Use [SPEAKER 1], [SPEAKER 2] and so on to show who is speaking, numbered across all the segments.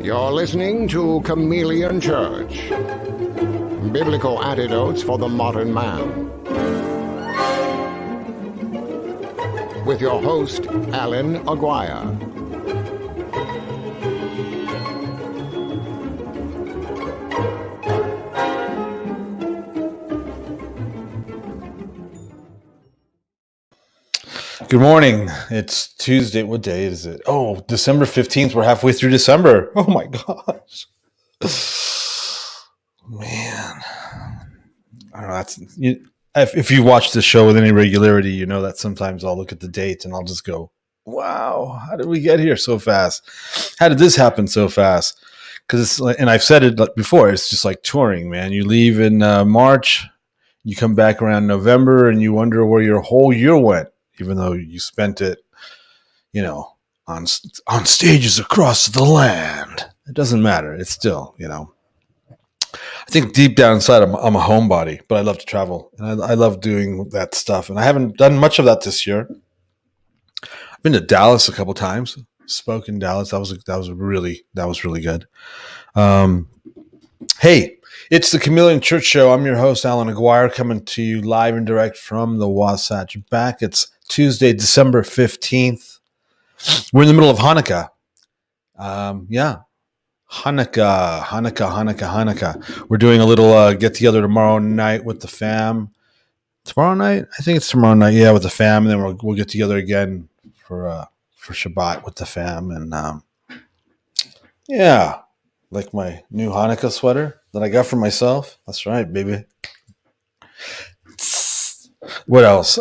[SPEAKER 1] You're listening to Chameleon Church, biblical antidotes for the modern man, with your host, Allan Aguirre.
[SPEAKER 2] Good morning. It's Tuesday. What day is it? Oh, December 15th. We're halfway through December. Oh my gosh. Man. I don't know. If you watch the show with any regularity, you know that sometimes I'll look at the date and I'll just go, wow, how did we get here so fast? How did this happen so fast? Because it's like, and I've said it before, it's just like touring, man. You leave in March, you come back around November, and you wonder where your whole year went. Even though you spent it, on stages across the land. It doesn't matter. It's still, I think deep down inside, I'm a homebody, but I love to travel. And I love doing that stuff. And I haven't done much of that this year. I've been to Dallas a couple times. Spoke in Dallas. That was really good. Hey, it's the Chameleon Church Show. I'm your host, Allan Aguirre, coming to you live and direct from the Wasatch back. It's Tuesday, December 15th. We're in the middle of Hanukkah. Hanukkah. We're doing a little get-together tomorrow night with the fam. Tomorrow night? I think it's tomorrow night, with the fam. And then we'll get together again for Shabbat with the fam. And, like my new Hanukkah sweater that I got for myself. That's right, baby. What else?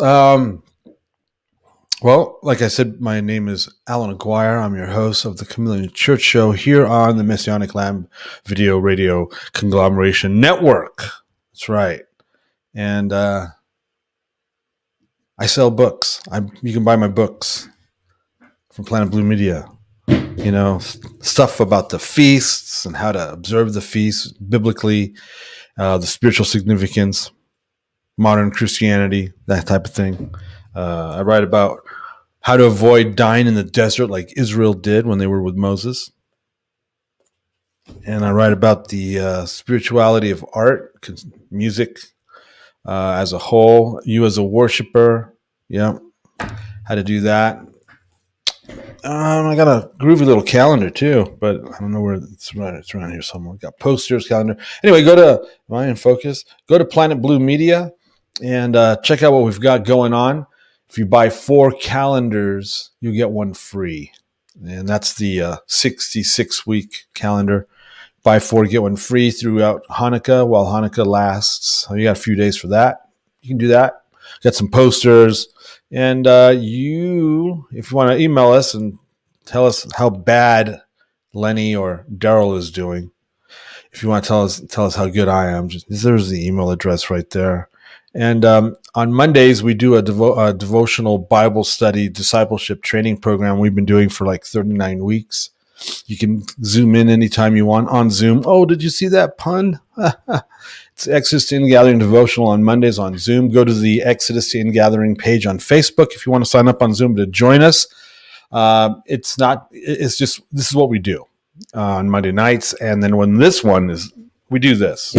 [SPEAKER 2] Well, like I said, my name is Allan Aguirre. I'm your host of the Chameleon Church Show here on the Messianic Lamb Video Radio Conglomeration Network. That's right. And I sell books. You can buy my books from Planet Blue Media. Stuff about the feasts and how to observe the feasts biblically, the spiritual significance, modern Christianity, that type of thing. I write about how to avoid dying in the desert like Israel did when they were with Moses. And I write about the spirituality of art, music as a whole, you as a worshiper, how to do that. I got a groovy little calendar too, but I don't know where it's around here somewhere. Got posters, calendar. Anyway, am I in focus? Go to Planet Blue Media and check out what we've got going on. If you buy 4 calendars, you get one free. And that's the 66-week calendar. Buy 4, get one free throughout Hanukkah while Hanukkah lasts. So you got a few days for that. You can do that. Got some posters. And if you want to email us and tell us how bad Lenny or Darryl is doing, if you want to tell us how good I am, there's the email address right there. And on Mondays, we do a devotional Bible study discipleship training program we've been doing for like 39 weeks. You can zoom in anytime you want on Zoom. Oh, did you see that pun? It's Exodus to Ingathering Devotional on Mondays on Zoom. Go to the Exodus to Ingathering page on Facebook if you want to sign up on Zoom to join us. This is what we do on Monday nights. And then when we do this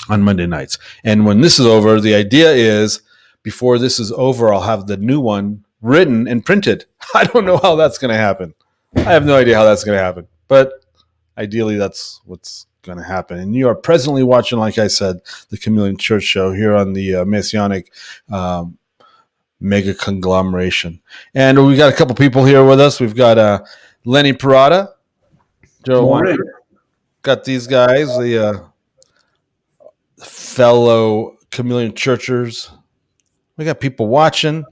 [SPEAKER 2] on Monday nights. And when this is over, the idea is before this is over, I'll have the new one written and printed. I don't know how that's going to happen. I have no idea how that's going to happen. But ideally, that's what's going to happen. And you are presently watching, like I said, the Chameleon Church Show here on the Messianic Mega Conglomeration. And we got a couple people here with us. We've got Lenny Perata, Darryl Weinberg. Got these guys, the fellow Chameleon Churchers. We got people watching.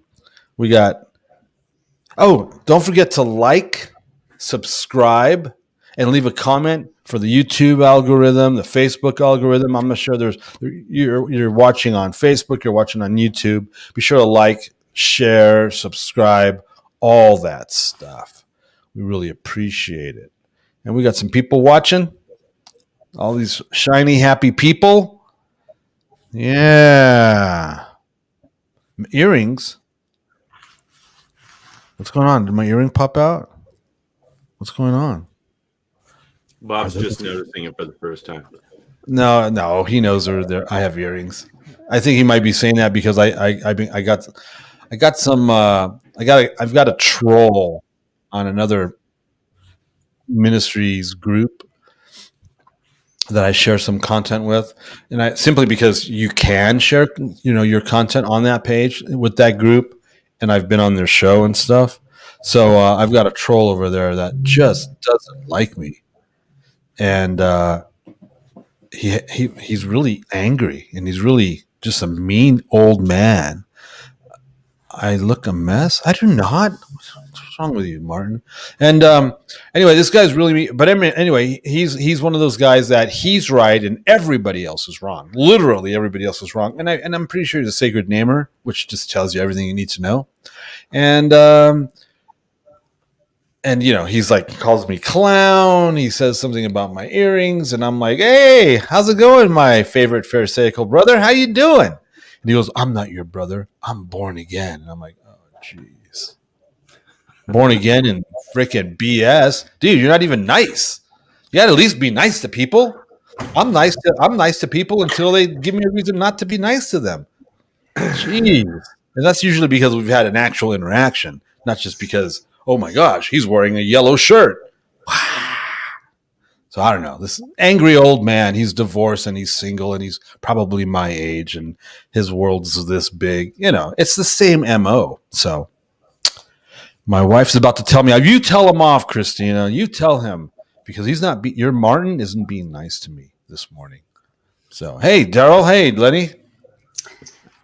[SPEAKER 2] Don't forget to like, subscribe, and leave a comment for the YouTube algorithm, the Facebook algorithm. I'm not sure you're watching on Facebook, you're watching on YouTube. Be sure to like, share, subscribe, all that stuff. We really appreciate it. And we got some people watching. All these shiny, happy people. Yeah. Earrings. What's going on? Did my earring pop out? What's going on?
[SPEAKER 3] Bob's just noticing it for the first time.
[SPEAKER 2] No, he knows there. I have earrings. I think he might be saying that because I've got a troll on another ministries group that I share some content with, and I simply because you can share your content on that page with that group, and I've been on their show and stuff. So I've got a troll over there that just doesn't like me, and he's really angry, and he's really just a mean old man. I look a mess. I do not. What's wrong with you, Martin? And anyway, this guy's really mean. But anyway, he's one of those guys that he's right and everybody else is wrong. Literally, everybody else is wrong. And I'm pretty sure he's a sacred namer, which just tells you everything you need to know. And he's like, he calls me clown. He says something about my earrings, and I'm like, hey, how's it going, my favorite Pharisaical brother? How you doing? And he goes, I'm not your brother. I'm born again. And I'm like, oh, jeez. Born again and freaking BS. Dude, you're not even nice. You got to at least be nice to people. I'm nice to people until they give me a reason not to be nice to them. Jeez. And that's usually because we've had an actual interaction, not just because, oh my gosh, he's wearing a yellow shirt. So I don't know. This angry old man, he's divorced and he's single and he's probably my age and his world's this big. It's the same MO. So my wife's about to tell me, you tell him off, Christina. You tell him because he's not, your Martin isn't being nice to me this morning. So, hey, Darryl. Hey, Lenny.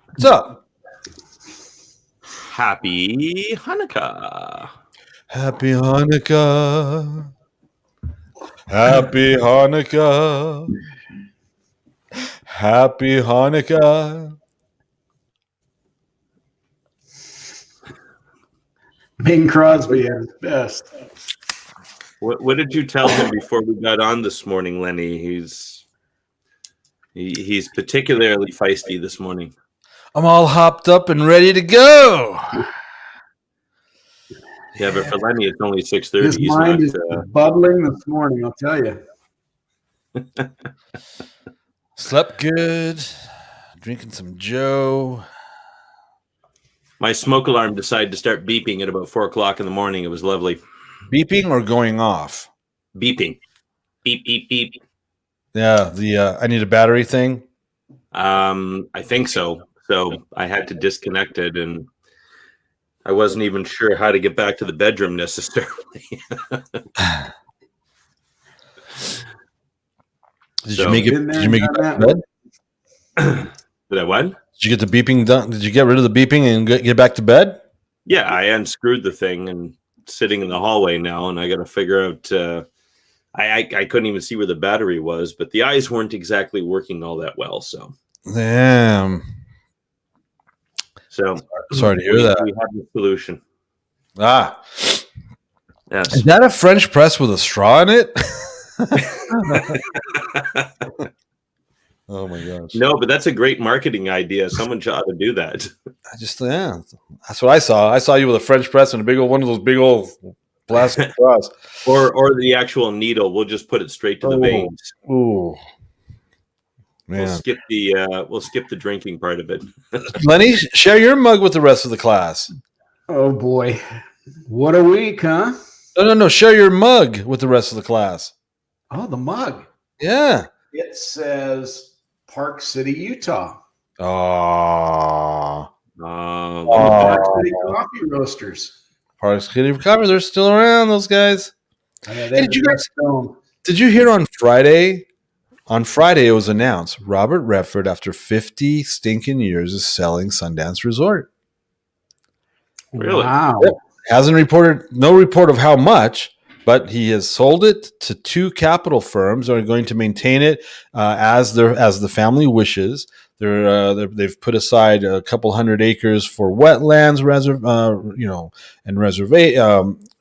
[SPEAKER 2] What's up?
[SPEAKER 3] Happy Hanukkah.
[SPEAKER 2] Happy Hanukkah. Happy Hanukkah. Happy Hanukkah.
[SPEAKER 4] Bing Crosby at his best.
[SPEAKER 3] What did you tell him before we got on this morning, Lenny? He's particularly feisty this morning.
[SPEAKER 2] I'm all hopped up and ready to go.
[SPEAKER 3] Yeah, but for Lenny, it's only 6:30.
[SPEAKER 4] His mind is bubbling this morning, I'll tell you.
[SPEAKER 2] Slept good. Drinking some Joe.
[SPEAKER 3] My smoke alarm decided to start beeping at about 4 o'clock in the morning. It was lovely.
[SPEAKER 2] Beeping or going off?
[SPEAKER 3] Beeping. Beep, beep, beep.
[SPEAKER 2] Yeah, the I need a battery thing.
[SPEAKER 3] I think so. So I had to disconnect it, and I wasn't even sure how to get back to the bedroom necessarily. Did you make it back to bed? Did I what?
[SPEAKER 2] Did you get the beeping done? Did you get rid of the beeping and get back to bed?
[SPEAKER 3] Yeah, I unscrewed the thing and sitting in the hallway now, and I got to figure out. I couldn't even see where the battery was, but the eyes weren't exactly working all that well. So
[SPEAKER 2] damn.
[SPEAKER 3] So
[SPEAKER 2] sorry to hear that.
[SPEAKER 3] We have the solution.
[SPEAKER 2] Yes.
[SPEAKER 3] Is
[SPEAKER 2] that a French press with a straw in it? Oh my gosh.
[SPEAKER 3] No, but that's a great marketing idea. Someone ought to do that.
[SPEAKER 2] That's what I saw. I saw you with a French press and a big old one of those big old plastic straws.
[SPEAKER 3] Or the actual needle. We'll just put it straight to the veins.
[SPEAKER 2] Ooh. Man.
[SPEAKER 3] We'll skip the drinking part of it.
[SPEAKER 2] Lenny, share your mug with the rest of the class.
[SPEAKER 4] Oh boy. What a week, huh?
[SPEAKER 2] No. Share your mug with the rest of the class.
[SPEAKER 4] Oh, the mug.
[SPEAKER 2] Yeah.
[SPEAKER 4] It says Park City, Utah.
[SPEAKER 2] Oh.
[SPEAKER 4] Park City Coffee Roasters.
[SPEAKER 2] Park City Coffee, they're still around, those guys.
[SPEAKER 4] Hey,
[SPEAKER 2] did you hear on Friday? On Friday, it was announced Robert Redford, after 50 stinking years, is selling Sundance Resort.
[SPEAKER 3] Really?
[SPEAKER 4] Wow.
[SPEAKER 2] No report of how much, but he has sold it to two capital firms that are going to maintain it as the family wishes. They've put aside a couple hundred acres for wetlands,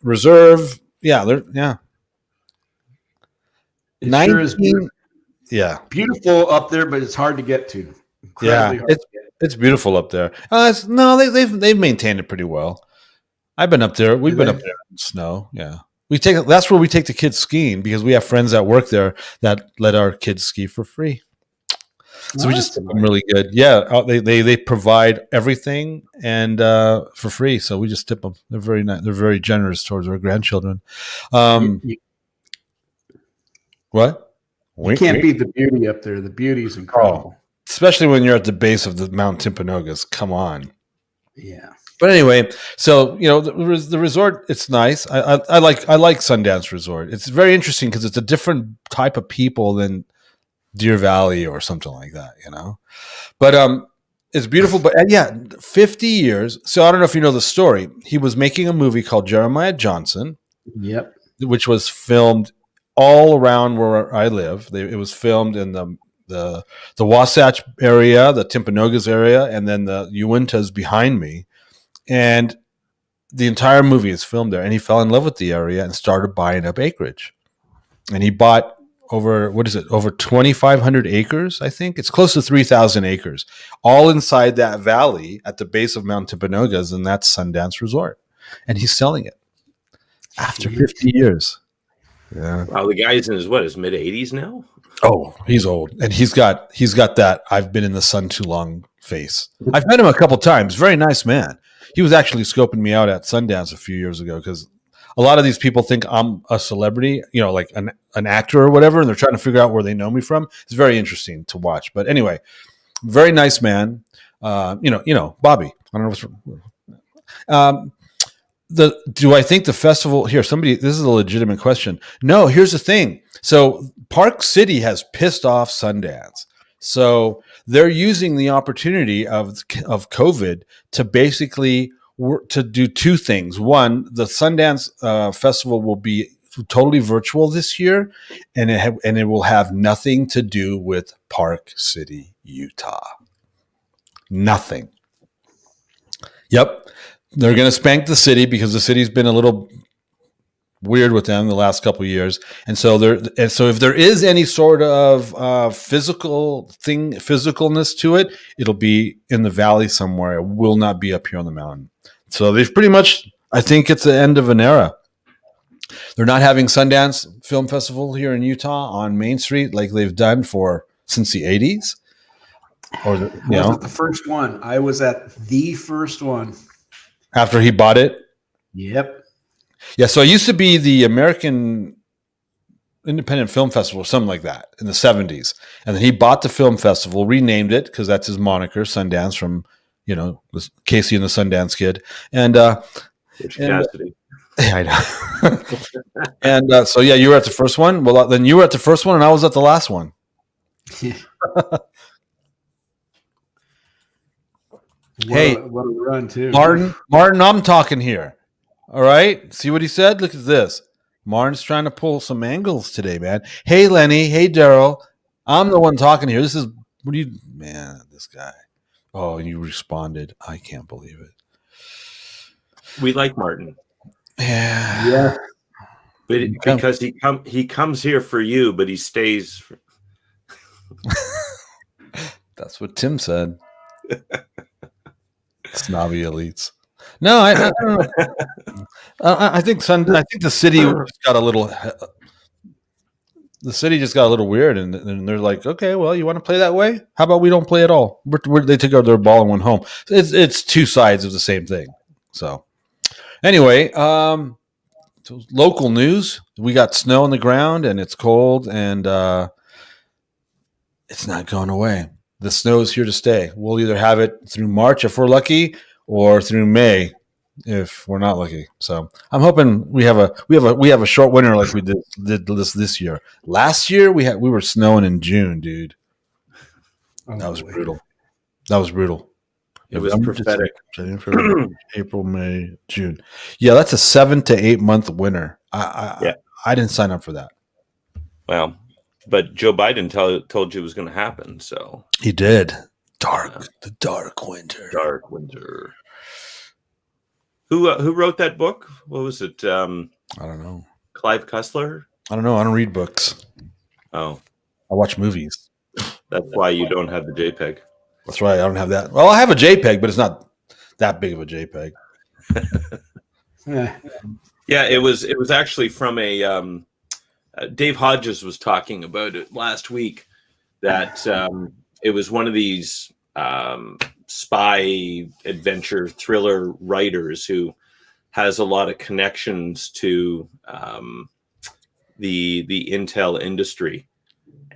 [SPEAKER 2] reserve. Yeah.
[SPEAKER 4] It sure is beautiful.
[SPEAKER 2] Yeah,
[SPEAKER 4] beautiful up there, but it's hard to get to.
[SPEAKER 2] Incredibly hard. It's beautiful up there. They've maintained it pretty well. I've been up there. We've been up there in snow. Yeah. That's where we take the kids skiing because we have friends that work there that let our kids ski for free. So we just tip them really good. Yeah, they provide everything and for free. So we just tip them. They're very nice. They're very generous towards our grandchildren. What?
[SPEAKER 4] You can't beat the beauty up there. The beauty's incredible.
[SPEAKER 2] Especially when you're at the base of the Mount Timpanogos. Come on.
[SPEAKER 4] Yeah.
[SPEAKER 2] But anyway, so the resort, it's nice. I like Sundance Resort. It's very interesting because it's a different type of people than Deer Valley or something like that, But it's beautiful. But 50 years. So I don't know if you know the story. He was making a movie called Jeremiah Johnson.
[SPEAKER 4] Yep. Which
[SPEAKER 2] was filmed all around where I live. It was filmed in the Wasatch area, the Timpanogos area, and then the Uintas behind me. And the entire movie is filmed there. And he fell in love with the area and started buying up acreage. And he bought over 2,500 acres, I think. It's close to 3,000 acres, all inside that valley at the base of Mount Timpanogos, and that's Sundance Resort. And he's selling it after 50 years. Yeah.
[SPEAKER 3] Wow, the guy's in his mid 80s now?
[SPEAKER 2] Oh, he's old. And he's got that I've been in the sun too long face. I've met him a couple times. Very nice man. He was actually scoping me out at Sundance a few years ago because a lot of these people think I'm a celebrity, like an actor or whatever, and they're trying to figure out where they know me from. It's very interesting to watch. But anyway, very nice man. Bobby. I don't know what's do I think the festival here? This is a legitimate question. No, here's the thing. So Park City has pissed off Sundance. So they're using the opportunity of COVID to basically to do two things. One, the Sundance Festival will be totally virtual this year, and it will have nothing to do with Park City, Utah. Nothing. Yep. They're going to spank the city because the city's been a little weird with them the last couple of years. And so if there is any sort of physicalness to it, it'll be in the valley somewhere. It will not be up here on the mountain. So they've pretty much, I think it's the end of an era. They're not having Sundance Film Festival here in Utah on Main Street like they've done since the 80s.
[SPEAKER 4] I was at the first one. I was at the first one.
[SPEAKER 2] After he bought it?
[SPEAKER 4] Yep.
[SPEAKER 2] Yeah, so it used to be the American Independent Film Festival or something like that in the 70s. And then he bought the film festival, renamed it because that's his moniker, Sundance, from, Casey and the Sundance Kid. And
[SPEAKER 3] Cassidy.
[SPEAKER 2] Yeah, I know. And so, you were at the first one? Well, then you were at the first one and I was at the last one.
[SPEAKER 4] What a run, too.
[SPEAKER 2] Martin, I'm talking here. All right. See what he said? Look at this. Martin's trying to pull some angles today, man. Hey, Lenny. Hey, Darryl. I'm the one talking here. This guy. Oh, and you responded. I can't believe it.
[SPEAKER 3] We like Martin.
[SPEAKER 2] Yeah.
[SPEAKER 3] But because he comes here for you, but he stays.
[SPEAKER 2] That's what Tim said. Snobby elites. No, I don't know. I think the city just got a little. The city just got a little weird, and they're like, "Okay, well, you want to play that way? How about we don't play at all?" They took out their ball and went home. It's two sides of the same thing. So, anyway, local news: we got snow on the ground, and it's cold, and it's not going away. The snow is here to stay. We'll either have it through March if we're lucky, or through May if we're not lucky. So I'm hoping we have a short winter like we did this year. Last year we were snowing in June, dude. That was brutal.
[SPEAKER 3] It was prophetic.
[SPEAKER 2] April, May, June. Yeah, that's a 7 to 8 month winter. I didn't sign up for that.
[SPEAKER 3] Well, but Joe Biden told you it was going to happen. So
[SPEAKER 2] he did. The dark winter.
[SPEAKER 3] Dark winter. Who wrote that book? What was it?
[SPEAKER 2] I don't know.
[SPEAKER 3] Clive Cussler?
[SPEAKER 2] I don't know. I don't read books.
[SPEAKER 3] Oh.
[SPEAKER 2] I watch movies.
[SPEAKER 3] That's why you don't have the JPEG.
[SPEAKER 2] That's right. I don't have that. Well, I have a JPEG, but it's not that big of a JPEG.
[SPEAKER 3] Yeah, it was actually from a Dave Hodges was talking about it last week, that it was one of these spy adventure thriller writers who has a lot of connections to the Intel industry.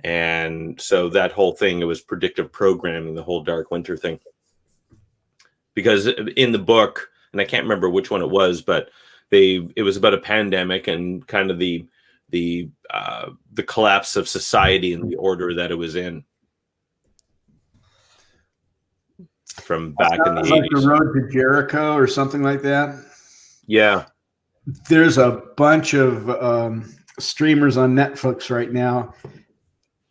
[SPEAKER 3] And so that whole thing, it was predictive programming, the whole Dark Winter thing. Because in the book, and I can't remember which one it was, but it was about a pandemic and kind of the collapse of society and the order that it was in from back in the 80s.
[SPEAKER 4] Like the Road to Jericho or something like that.
[SPEAKER 3] Yeah.
[SPEAKER 4] There's a bunch of streamers on Netflix right now.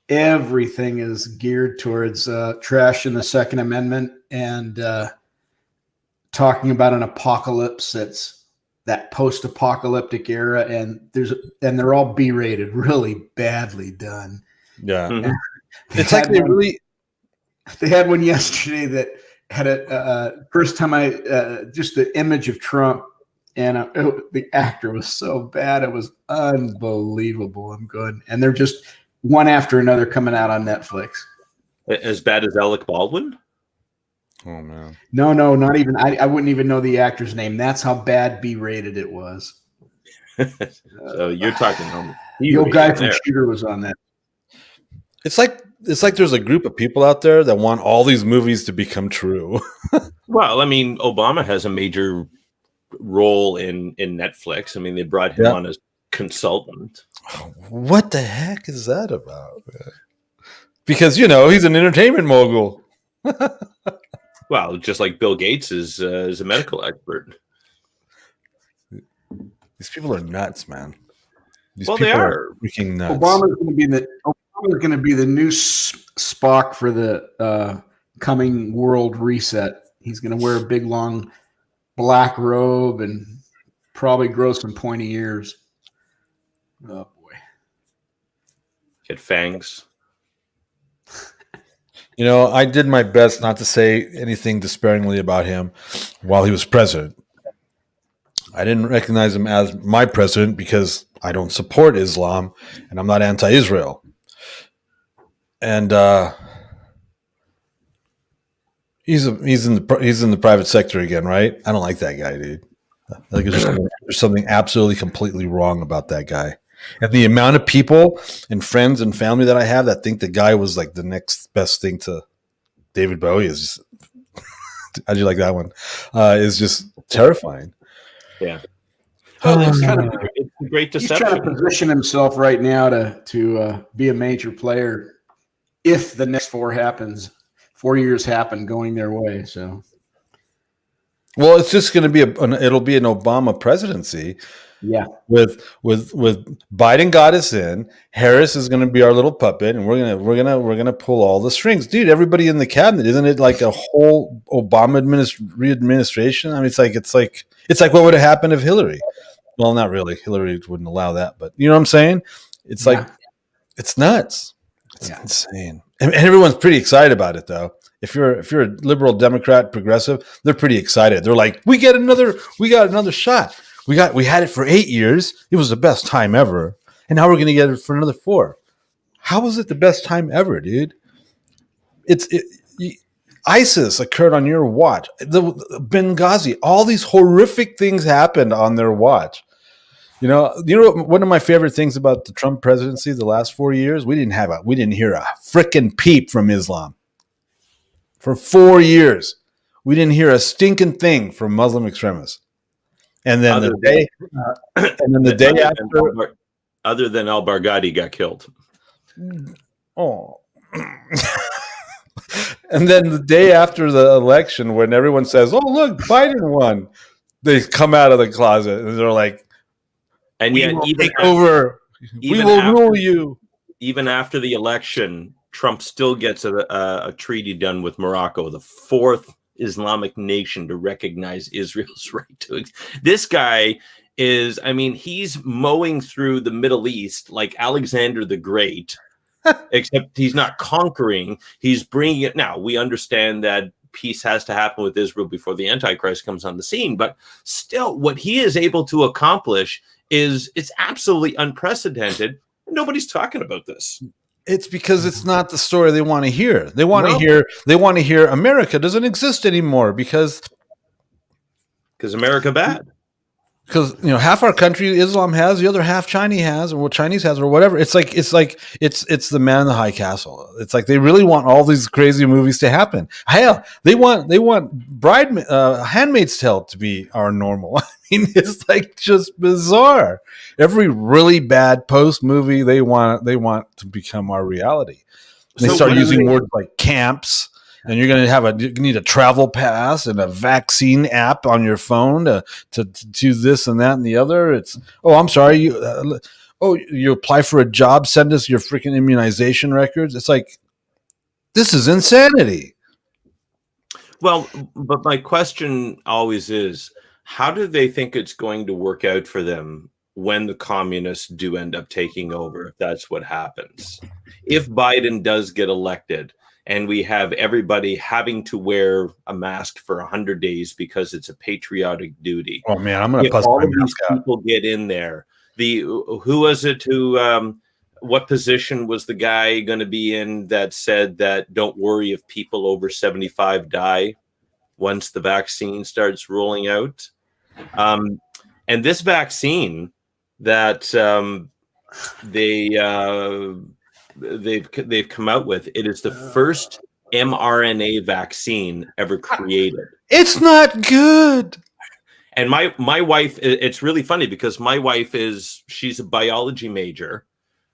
[SPEAKER 4] Everything is geared towards trash in the Second Amendment and talking about an apocalypse that's that post-apocalyptic era, and they're all B-rated, really badly done.
[SPEAKER 2] Yeah,
[SPEAKER 4] it's like they had one yesterday that had a first time just the image of Trump, and the actor was so bad it was unbelievable. I'm good, and they're just one after another coming out on Netflix.
[SPEAKER 3] As bad as Alec Baldwin?
[SPEAKER 2] Oh man.
[SPEAKER 4] No, not even. I wouldn't even know the actor's name. That's how bad B-rated it was.
[SPEAKER 3] So you're talking
[SPEAKER 4] the old guy from Shooter was on that.
[SPEAKER 2] It's like there's a group of people out there that want all these movies to become true.
[SPEAKER 3] Well, I mean, Obama has a major role in Netflix. I mean, they brought him on as consultant.
[SPEAKER 2] What the heck is that about? Because he's an entertainment mogul.
[SPEAKER 3] Well, just like Bill Gates is a medical expert.
[SPEAKER 2] These people are nuts, man.
[SPEAKER 3] They are
[SPEAKER 2] freaking nuts.
[SPEAKER 4] Obama's going to be the new Spock for the coming world reset. He's going to wear a big long black robe and probably grow some pointy ears. Oh boy,
[SPEAKER 3] get fangs.
[SPEAKER 2] I did my best not to say anything disparagingly about him while he was president. I didn't recognize him as my president because I don't support Islam and I'm not anti-Israel. And he's in the private sector again, right? I don't like that guy, dude. Like there's something absolutely completely wrong about that guy. And the amount of people and friends and family that I have that think the guy was like the next best thing to David Bowie is just, how'd you like that one? Is just terrifying.
[SPEAKER 3] Yeah. Well, it's a great deception.
[SPEAKER 4] He's trying to position himself right now to be a major player if the next 4 years happen going their way. So,
[SPEAKER 2] well, it's just going to be it'll be an Obama presidency.
[SPEAKER 4] Yeah,
[SPEAKER 2] with Biden got us in. Harris is going to be our little puppet, and we're gonna pull all the strings, dude. Everybody in the cabinet, isn't it like a whole Obama administration? I mean, it's like what would have happened if Hillary? Well, not really. Hillary wouldn't allow that, but you know what I'm saying? It's like it's nuts. It's insane, and everyone's pretty excited about it, though. If you're a liberal, Democrat, progressive, they're pretty excited. They're like, we got another shot. We had it for 8 years. It was the best time ever. And now we're going to get it for another 4. How was it the best time ever, dude? ISIS occurred on your watch. The Benghazi, all these horrific things happened on their watch. One of my favorite things about the Trump presidency the last 4 years, we didn't hear a frickin' peep from Islam. For 4 years, we didn't hear a stinking thing from Muslim extremists. And then the day after,
[SPEAKER 3] other than al-Baghdadi got killed.
[SPEAKER 2] Oh. And then the day after the election, when everyone says, "Oh, look, Biden won," they come out of the closet and they're like,
[SPEAKER 3] "And
[SPEAKER 2] we will take over. We will rule you."
[SPEAKER 3] Even after the election, Trump still gets a treaty done with Morocco, the 4th Islamic nation to recognize Israel's right to this guy is, I mean, he's mowing through the Middle East like Alexander the Great, except he's not conquering, he's bringing it. Now we understand that peace has to happen with Israel before the Antichrist comes on the scene. But still, what he is able to accomplish it's absolutely unprecedented. Nobody's talking about this.
[SPEAKER 2] It's because it's not the story they want to hear. They want to hear America doesn't exist anymore because
[SPEAKER 3] America bad.
[SPEAKER 2] Because half our country Islam has, the other half Chinese has, or whatever. It's the man in the high castle. It's like they really want all these crazy movies to happen. Hell, they want Handmaid's Tale to be our normal. I mean, it's like just bizarre. Every really bad post movie they want to become our reality. They start using words like camps. And you're going to you need a travel pass and a vaccine app on your phone to do this and that and the other. I'm sorry. You apply for a job, send us your freaking immunization records. It's like, this is insanity.
[SPEAKER 3] Well, but my question always is, how do they think it's going to work out for them when the communists do end up taking over, if that's what happens? If Biden does get elected, and we have everybody having to wear a mask for 100 days because it's a patriotic duty.
[SPEAKER 2] Oh man, I'm going to
[SPEAKER 3] bust all of these people get in there. Who was it who? What position was the guy going to be in that said that don't worry if people over 75 die once the vaccine starts rolling out? And this vaccine that they've come out with, it is the first mRNA vaccine ever created.
[SPEAKER 2] It's not good.
[SPEAKER 3] And my wife, it's really funny because my wife she's a biology major.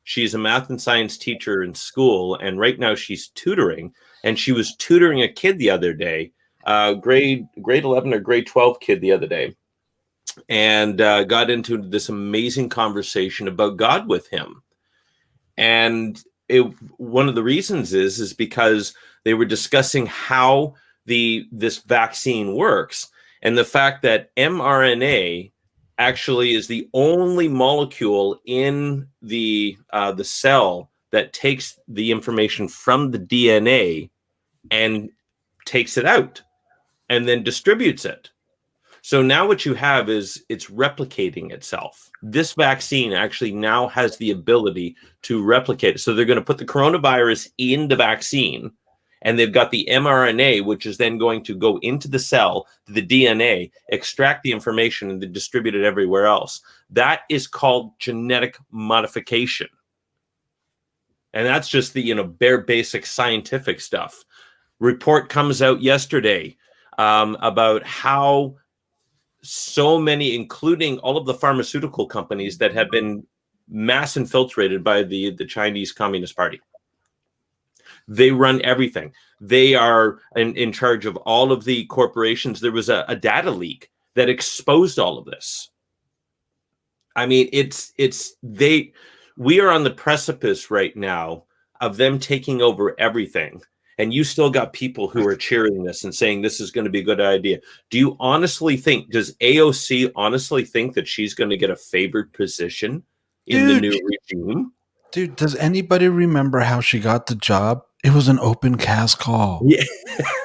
[SPEAKER 3] She's a math and science teacher in school. And right now she's tutoring, and she was tutoring a kid the other day, grade 11 or grade 12 kid the other day, and got into this amazing conversation about God with him. And one of the reasons is because they were discussing how this vaccine works, and the fact that mRNA actually is the only molecule in the cell that takes the information from the DNA and takes it out and then distributes it. So now what you have is it's replicating itself. This vaccine actually now has the ability to replicate it. So they're going to put the coronavirus in the vaccine, and they've got the mRNA, which is then going to go into the cell, the DNA, extract the information, and then distribute it everywhere else. That is called genetic modification. And that's just the bare basic scientific stuff. Report comes out yesterday about how so many, including all of the pharmaceutical companies that have been mass infiltrated by the Chinese Communist Party. They run everything. They are in charge of all of the corporations. There was a data leak that exposed all of this. I mean, we are on the precipice right now of them taking over everything. And you still got people who are cheering this and saying this is going to be a good idea. Do you honestly think, does AOC honestly think that she's going to get a favored position in the new regime?
[SPEAKER 2] Dude, does anybody remember how she got the job? It was an open cast call.
[SPEAKER 3] Yeah.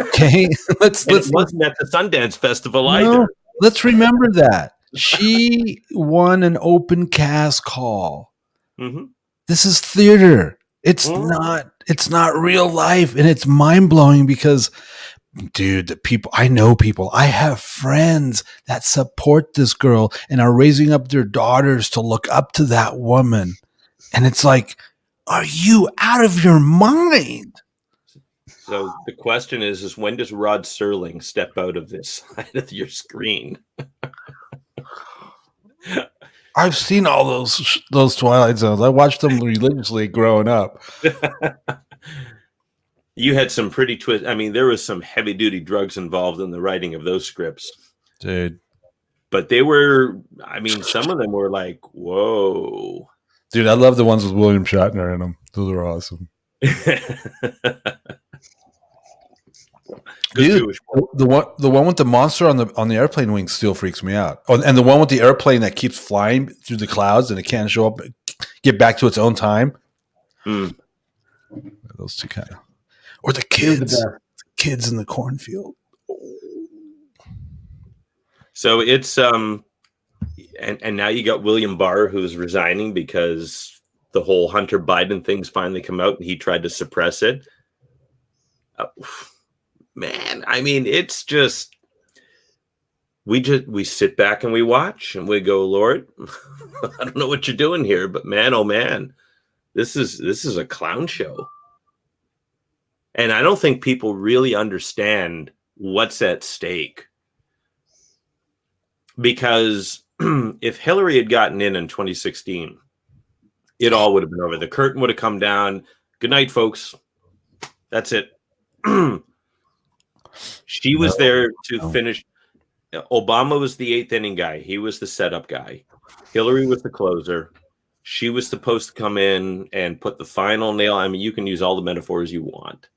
[SPEAKER 2] Okay.
[SPEAKER 3] It wasn't at the Sundance Festival either.
[SPEAKER 2] Let's remember that. She won an open cast call.
[SPEAKER 3] Mm-hmm.
[SPEAKER 2] This is theater. It's not real life, and it's mind-blowing because, dude, I know people. I have friends that support this girl and are raising up their daughters to look up to that woman. And it's like, are you out of your mind?
[SPEAKER 3] So the question is when does Rod Serling step out of this side of your screen?
[SPEAKER 2] I've seen all those Twilight Zones. I watched them religiously growing up.
[SPEAKER 3] You had some pretty twist. I mean, there was some heavy duty drugs involved in the writing of those scripts,
[SPEAKER 2] dude.
[SPEAKER 3] But they were. I mean, some of them were like, "Whoa,
[SPEAKER 2] dude!" I love the ones with William Shatner in them. Those are awesome. Dude, the one with the monster on the airplane wing still freaks me out. Oh, and the one with the airplane that keeps flying through the clouds and it can't show up, get back to its own time. Those two kind of, or the kids. kids in the cornfield.
[SPEAKER 3] So it's and now you got William Barr, who's resigning because the whole Hunter Biden thing's finally come out and he tried to suppress it. Man, I mean, it's just we sit back and we watch and we go, Lord, I don't know what you're doing here, but man, oh man, this is a clown show. And I don't think people really understand what's at stake. Because if Hillary had gotten in 2016, it all would have been over. The curtain would have come down. Good night, folks. That's it. She was there to finish. Obama was the eighth inning guy. He was the setup guy. Hillary was the closer. She was supposed to come in and put the final nail. I mean, you can use all the metaphors you want.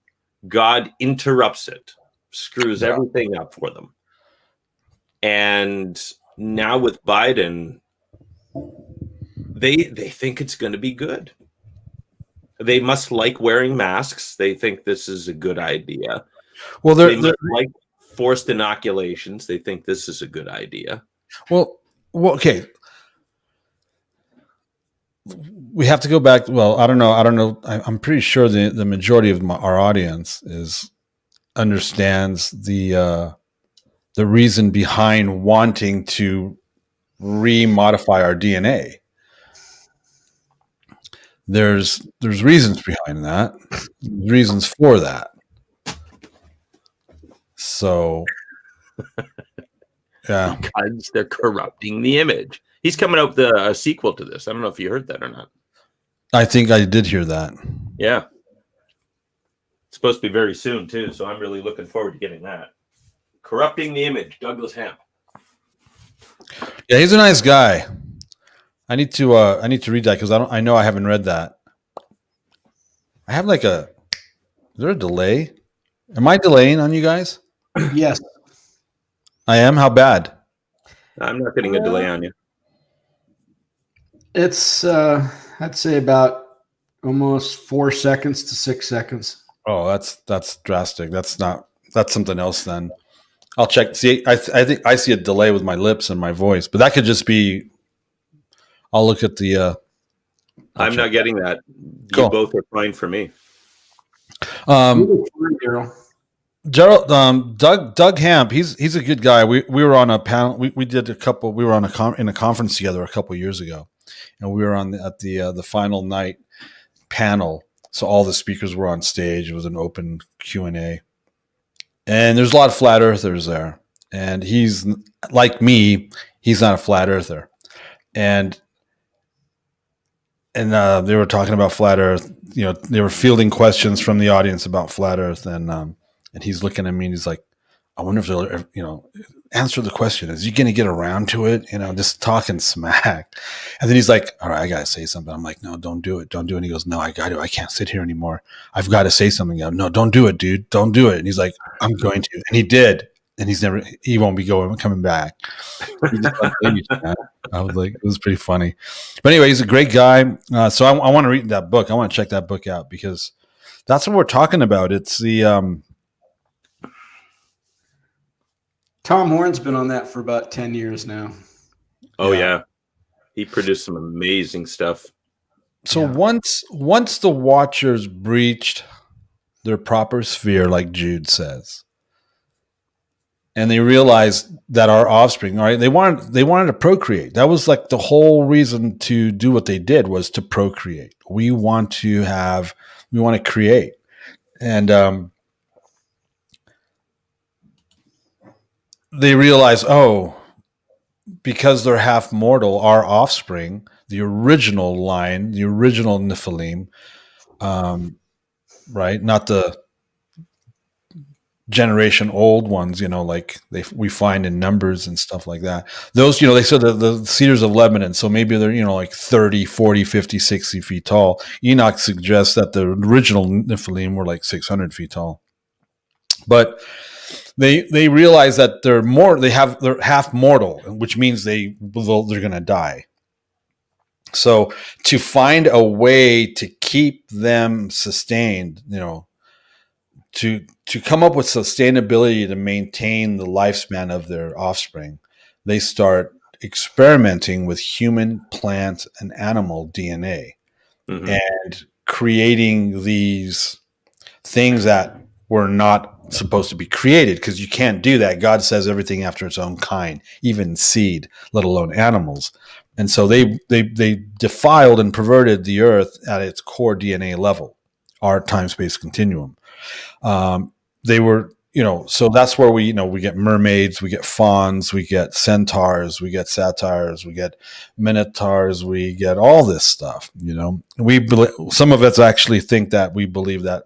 [SPEAKER 3] God interrupts it, screws everything up for them. And now with Biden, they think it's going to be good. They must like wearing masks. They think this is a good idea.
[SPEAKER 2] Well,
[SPEAKER 3] they must like forced inoculations. They think this is a good idea.
[SPEAKER 2] Well, okay. We have to go back. Well, I don't know. I'm pretty sure the majority of our audience understands the reason behind wanting to remodify our DNA. There's reasons behind that, reasons for that. So, yeah,
[SPEAKER 3] because they're corrupting the image. He's coming out with a sequel to this. I don't know if you heard that or not.
[SPEAKER 2] I think I did hear that.
[SPEAKER 3] Yeah, it's supposed to be very soon too. So I'm really looking forward to getting that. Corrupting the Image, Douglas Hemp.
[SPEAKER 2] Yeah, he's a nice guy. I need to read that because I know I haven't read that. I have is there a delay? Am I delaying on you guys?
[SPEAKER 4] Yes.
[SPEAKER 2] I am? How bad?
[SPEAKER 3] I'm not getting a delay on you.
[SPEAKER 4] It's I'd say about almost 4 seconds to 6 seconds.
[SPEAKER 2] Oh, that's drastic. That's something else then. I'll check. See, I think I see a delay with my lips and my voice, but that could just be. I'll look at the.
[SPEAKER 3] I'm not getting that.
[SPEAKER 2] Cool.
[SPEAKER 3] You both are fine for me.
[SPEAKER 4] Darryl.
[SPEAKER 2] Doug Hamp. He's a good guy. We were on a panel. We did a couple. We were on in a conference together a couple years ago, and we were at the final night panel. So all the speakers were on stage. It was an open Q&A. And there's a lot of flat earthers there. And he's like me, he's not a flat earther. And they were talking about flat earth. You know, they were fielding questions from the audience about flat earth. And he's looking at me and he's like, I wonder if they'll, answer the question. Is he going to get around to it? Just talking smack. And then he's like, all right, I got to say something. I'm like, no, don't do it. Don't do it. And he goes, no, I got to. I can't sit here anymore. I've got to say something. No, don't do it, dude. Don't do it. And he's like, I'm going to. And he did. And he won't be coming back. I was like, it was pretty funny. But anyway, he's a great guy. So I want to read that book. I want to check that book out because that's what we're talking about. It's the,
[SPEAKER 4] Tom Horn's been on that for about 10 years now.
[SPEAKER 3] Oh yeah. He produced some amazing stuff.
[SPEAKER 2] So once the Watchers breached their proper sphere, like Jude says, and they realized that our offspring, all right, they wanted to procreate. That was like the whole reason to do what they did was to procreate. We want to create. And they realize, because they're half mortal, our offspring, the original line, the original Nephilim, right? Not the generation old ones, like we find in Numbers and stuff like that. Those, they said the cedars of Lebanon. So maybe they're, like 30, 40, 50, 60 feet tall. Enoch suggests that the original Nephilim were like 600 feet tall. But they realize that they're half mortal, which means they're going to die. So to find a way to keep them sustained, to come up with sustainability to maintain the lifespan of their offspring, they start experimenting with human, plant, and animal DNA and creating these things that were not supposed to be created, because you can't do that. God says everything after its own kind, even seed, let alone animals. And so they defiled and perverted the earth at its core DNA level, our time-space continuum. They were, so that's where we get mermaids, we get fauns, we get centaurs, we get satyrs, we get minotaurs, we get all this stuff. Some of us actually think that we believe that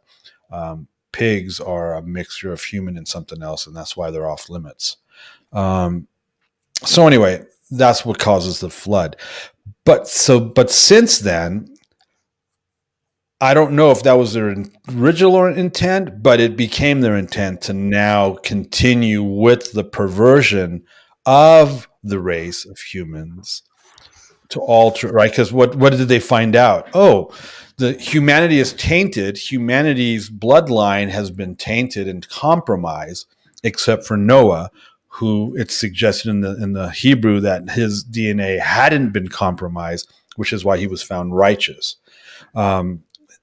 [SPEAKER 2] pigs are a mixture of human and something else, and that's why they're off limits. So anyway, that's what causes the flood. But since then, I don't know if that was their original intent, but it became their intent to now continue with the perversion of the race of humans to alter, right? Because what did they find out? Oh, the humanity is tainted. Humanity's bloodline has been tainted and compromised, except for Noah, who it's suggested in the Hebrew that his DNA hadn't been compromised, which is why he was found righteous.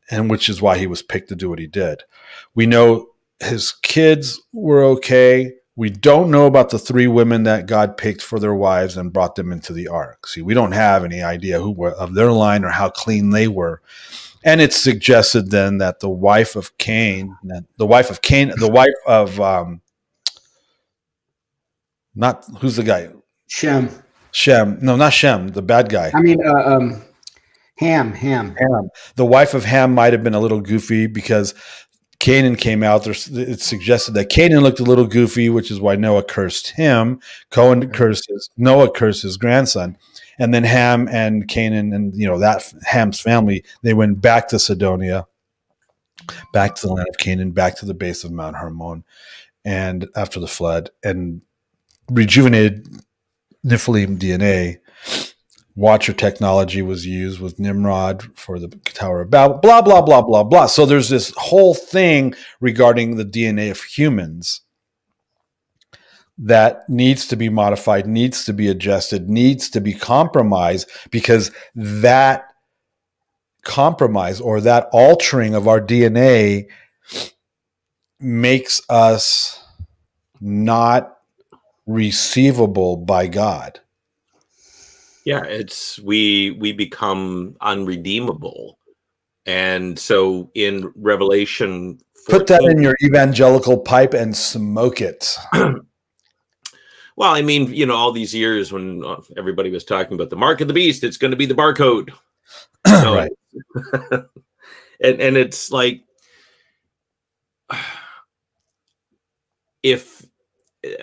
[SPEAKER 2] And which is why he was picked to do what he did. We know his kids were okay. We don't know about the 3 women that God picked for their wives and brought them into the ark. See, we don't have any idea who were of their line or how clean they were. And it's suggested then that the wife of not who's the guy?
[SPEAKER 4] Shem.
[SPEAKER 2] No, not Shem, the bad guy.
[SPEAKER 4] I mean, Ham.
[SPEAKER 2] The wife of Ham might have been a little goofy because Canaan came out. It's suggested that Canaan looked a little goofy, which is why Noah cursed him. Noah cursed his grandson. And then Ham and Canaan and, that Ham's family, they went back to Sidonia, back to the land of Canaan, back to the base of Mount Hermon, and after the flood, and rejuvenated Nephilim DNA. Watcher technology was used with Nimrod for the Tower of Babel, blah, blah, blah, blah, blah. So there's this whole thing regarding the DNA of humans that needs to be modified, needs to be adjusted, needs to be compromised, because that compromise or that altering of our DNA makes us not receivable by God.
[SPEAKER 3] Yeah, it's we become unredeemable. And so in Revelation 14,
[SPEAKER 2] put that in your evangelical pipe and smoke it.
[SPEAKER 3] Well, I mean, all these years when everybody was talking about the mark of the beast, it's going to be the barcode.
[SPEAKER 2] Right.
[SPEAKER 3] and it's like,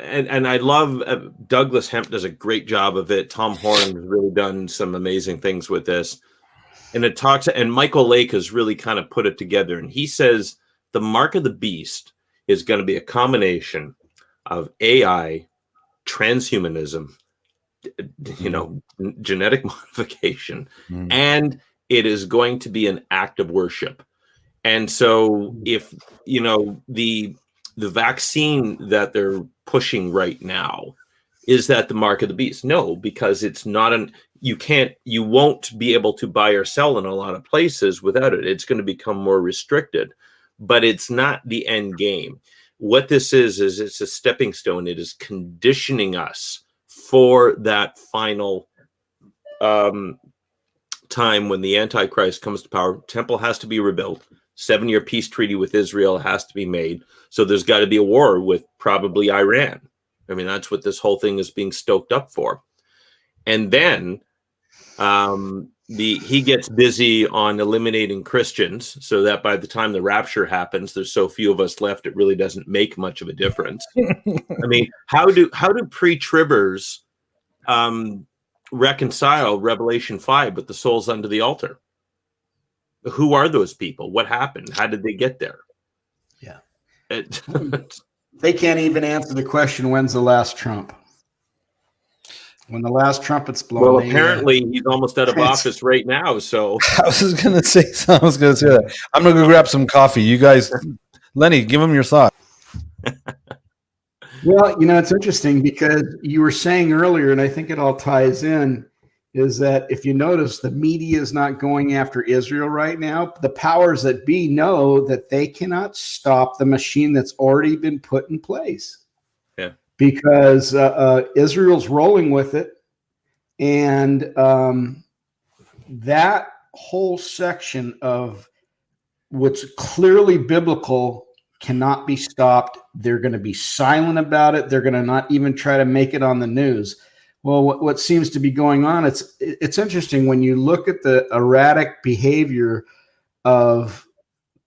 [SPEAKER 3] and I love Douglas Hemp does a great job of it. Tom Horn has really done some amazing things with this. And it talks, and Michael Lake has really kind of put it together. And he says the mark of the beast is going to be a combination of AI, transhumanism, genetic modification, and it is going to be an act of worship. And so if, the vaccine that they're pushing right now, is that the mark of the beast? No, because it's not you won't be able to buy or sell in a lot of places without it. It's going to become more restricted, but it's not the end game. What this is it's a stepping stone. It is conditioning us for that final time when the Antichrist comes to power. Temple has to be rebuilt. 7-year peace treaty with Israel has to be made. So there's got to be a war with probably Iran. I mean, that's what this whole thing is being stoked up for. And then he gets busy on eliminating Christians so that by the time the rapture happens, there's so few of us left, it really doesn't make much of a difference. I mean, how do pre-tribbers reconcile Revelation 5 with the souls under the altar? Who are those people? What happened? How did they get there?
[SPEAKER 4] Yeah. They can't even answer the question, when's the last trump? When the last trumpet's blown.
[SPEAKER 3] Well, apparently he's almost out of office right now. So
[SPEAKER 2] I was going to say that. I'm going to go grab some coffee. You guys Lenny, give him your thought.
[SPEAKER 4] Well, it's interesting because you were saying earlier, and I think it all ties in, is that if you notice, the media is not going after Israel right now. The powers that be know that they cannot stop the machine that's already been put in place.
[SPEAKER 3] Yeah.
[SPEAKER 4] Because Israel's rolling with it. And that whole section of what's clearly biblical cannot be stopped. They're going to be silent about it. They're going to not even try to make it on the news. Well, what seems to be going on, it's interesting when you look at the erratic behavior of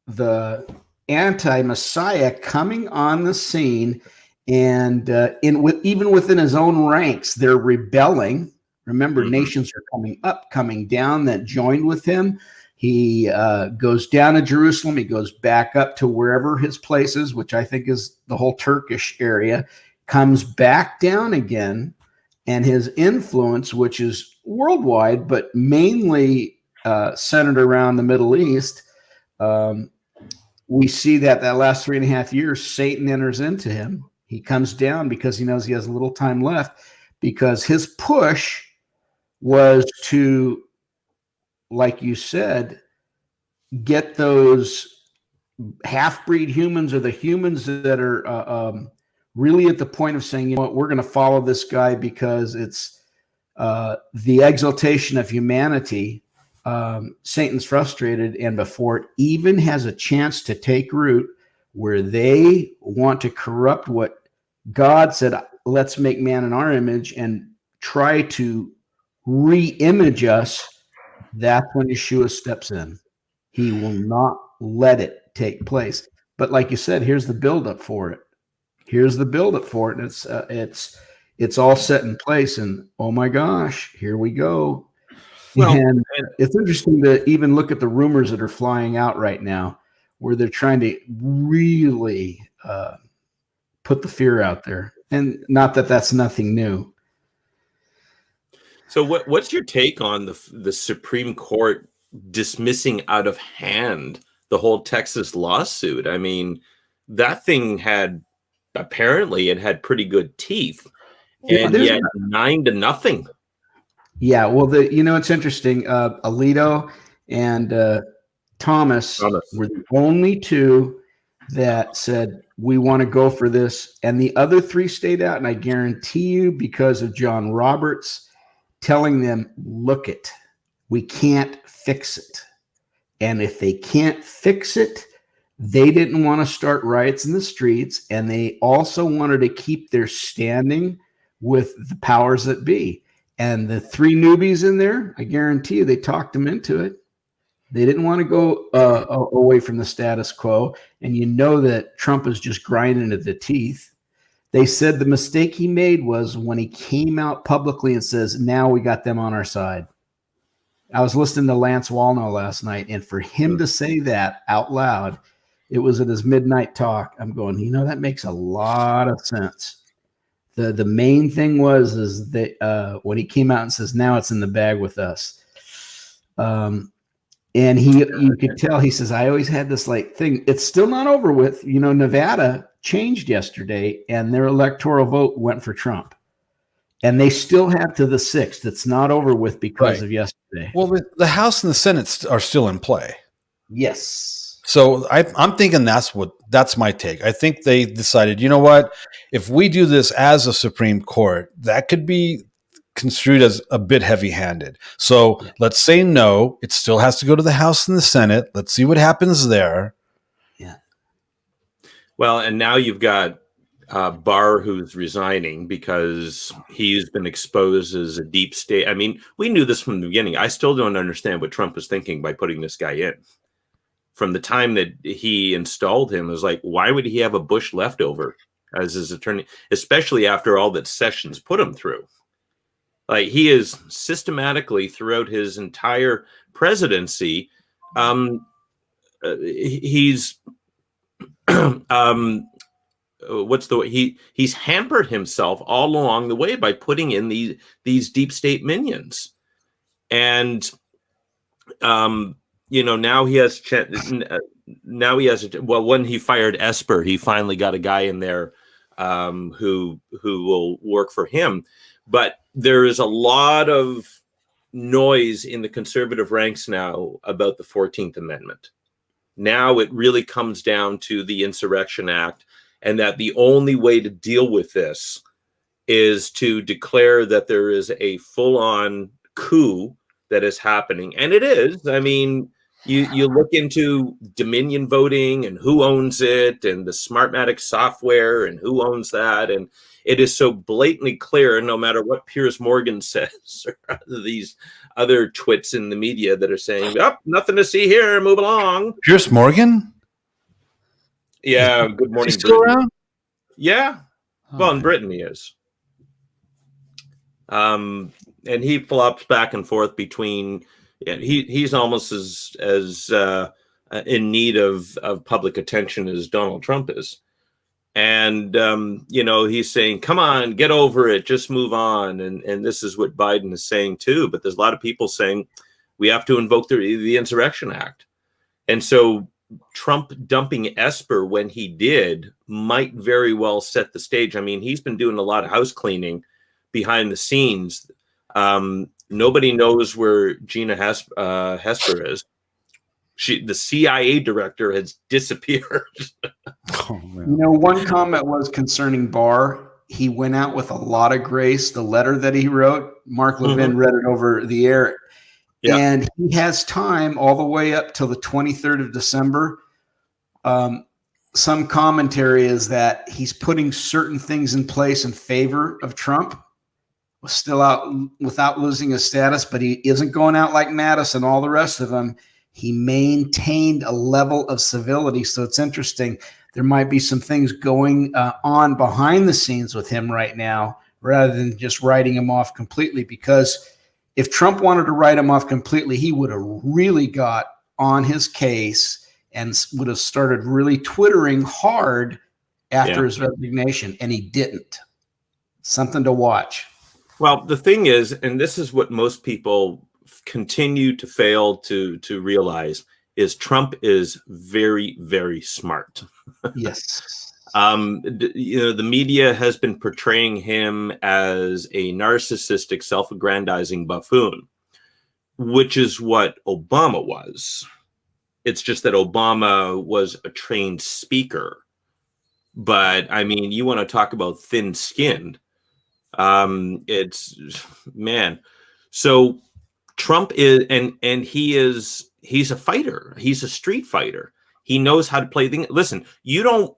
[SPEAKER 4] the anti-Messiah coming on the scene, and even within his own ranks, they're rebelling. Remember, nations are coming up, coming down that joined with him. He goes down to Jerusalem. He goes back up to wherever his place is, which I think is the whole Turkish area, comes back down again. And his influence, which is worldwide, but mainly centered around the Middle East, we see that last 3.5 years, Satan enters into him. He comes down because he knows he has a little time left, because his push was to, like you said, get those half-breed humans, or the humans that are really at the point of saying, we're going to follow this guy because it's the exaltation of humanity. Satan's frustrated, and before it even has a chance to take root, where they want to corrupt what God said, let's make man in our image, and try to re-image us, that's when Yeshua steps in. He will not let it take place. But like you said, here's the buildup for it. And it's all set in place. And oh my gosh, here we go. Well, and it's interesting to even look at the rumors that are flying out right now, where they're trying to really put the fear out there. And not that that's nothing new.
[SPEAKER 3] So what's your take on the Supreme Court dismissing out of hand the whole Texas lawsuit? I mean, that thing had pretty good teeth, and yet 9-0.
[SPEAKER 4] Yeah, well, it's interesting. Alito and Thomas were the only two that said, we want to go for this. And the other three stayed out. And I guarantee you, because of John Roberts telling them, look it, we can't fix it. And if they can't fix it, they didn't want to start riots in the streets. And they also wanted to keep their standing with the powers that be. And the three newbies in there, I guarantee you, they talked them into it. They didn't want to go away from the status quo. And that Trump is just grinding at the teeth. They said the mistake he made was when he came out publicly and says, now we got them on our side. I was listening to Lance Wallnau last night, and for him to say that out loud, it was at his midnight talk. I'm going, that makes a lot of sense. The main thing is that when he came out and says, now it's in the bag with us. And you could tell, he says, I always had this thing. It's still not over with. Nevada changed yesterday, and their electoral vote went for Trump. And they still have to the 6th. It's not over with because of yesterday.
[SPEAKER 2] Well, the House and the Senate are still in play.
[SPEAKER 4] Yes.
[SPEAKER 2] So I'm thinking that's my take. I think they decided, you know what? If we do this as a Supreme Court, that could be construed as a bit heavy-handed. So let's say no. It still has to go to the House and the Senate. Let's see what happens there.
[SPEAKER 4] Yeah.
[SPEAKER 3] Well, and now you've got Barr, who's resigning because he's been exposed as a deep state. I mean, we knew this from the beginning. I still don't understand what Trump was thinking by putting this guy in. From the time that he installed him, it was like, why would he have a Bush leftover as his attorney, especially after all that Sessions put him through? Like, he is systematically throughout his entire presidency, he's he's hampered himself all along the way by putting in these deep state minions. And now he has now he has when he fired Esper, he finally got a guy in there who will work for him. But there is a lot of noise in the conservative ranks now about the 14th Amendment. Now it really comes down to the Insurrection Act, and that the only way to deal with this is to declare that there is a full-on coup that is happening. And it is. I mean, you look into Dominion voting and who owns it, and the Smartmatic software and who owns that, and it is so blatantly clear, no matter what Piers Morgan says or these other twits in the media that are saying, oh, nothing to see here, move along.
[SPEAKER 2] Piers Morgan?
[SPEAKER 3] Yeah, good morning,
[SPEAKER 2] Is he still
[SPEAKER 3] Britain.
[SPEAKER 2] around?
[SPEAKER 3] Yeah.
[SPEAKER 2] Oh,
[SPEAKER 3] Well, in Britain he is. And he flops back and forth between, he's almost as in need of public attention as Donald Trump is. And, he's saying, come on, get over it, just move on. And this is what Biden is saying too. But there's a lot of people saying we have to invoke the Insurrection Act. And so Trump dumping Esper when he did might very well set the stage. I mean, he's been doing a lot of house cleaning behind the scenes. Nobody knows where Gina Hesper is. The CIA director has disappeared.
[SPEAKER 2] Oh, man.
[SPEAKER 4] One comment was concerning Barr. He went out with a lot of grace. The letter that he wrote, Mark Levin read it over the air. Yeah. And he has time all the way up till the 23rd of December. Some commentary is that he's putting certain things in place in favor of Trump, still out without losing his status, but he isn't going out like Mattis and all the rest of them. He maintained a level of civility. So it's interesting. There might be some things going on behind the scenes with him right now, rather than just writing him off completely. Because if Trump wanted to write him off completely, he would have really got on his case and would have started really twittering hard after his resignation, and he didn't. Something to watch.
[SPEAKER 3] Well, the thing is, and this is what most people continue to fail to realize, is Trump is very, very smart.
[SPEAKER 4] Yes.
[SPEAKER 3] The media has been portraying him as a narcissistic, self-aggrandizing buffoon, which is what Obama was. It's just that Obama was a trained speaker. But I mean, you want to talk about thin-skinned. So Trump is, and he's a fighter. He's a street fighter. He knows how to play things. Listen, you don't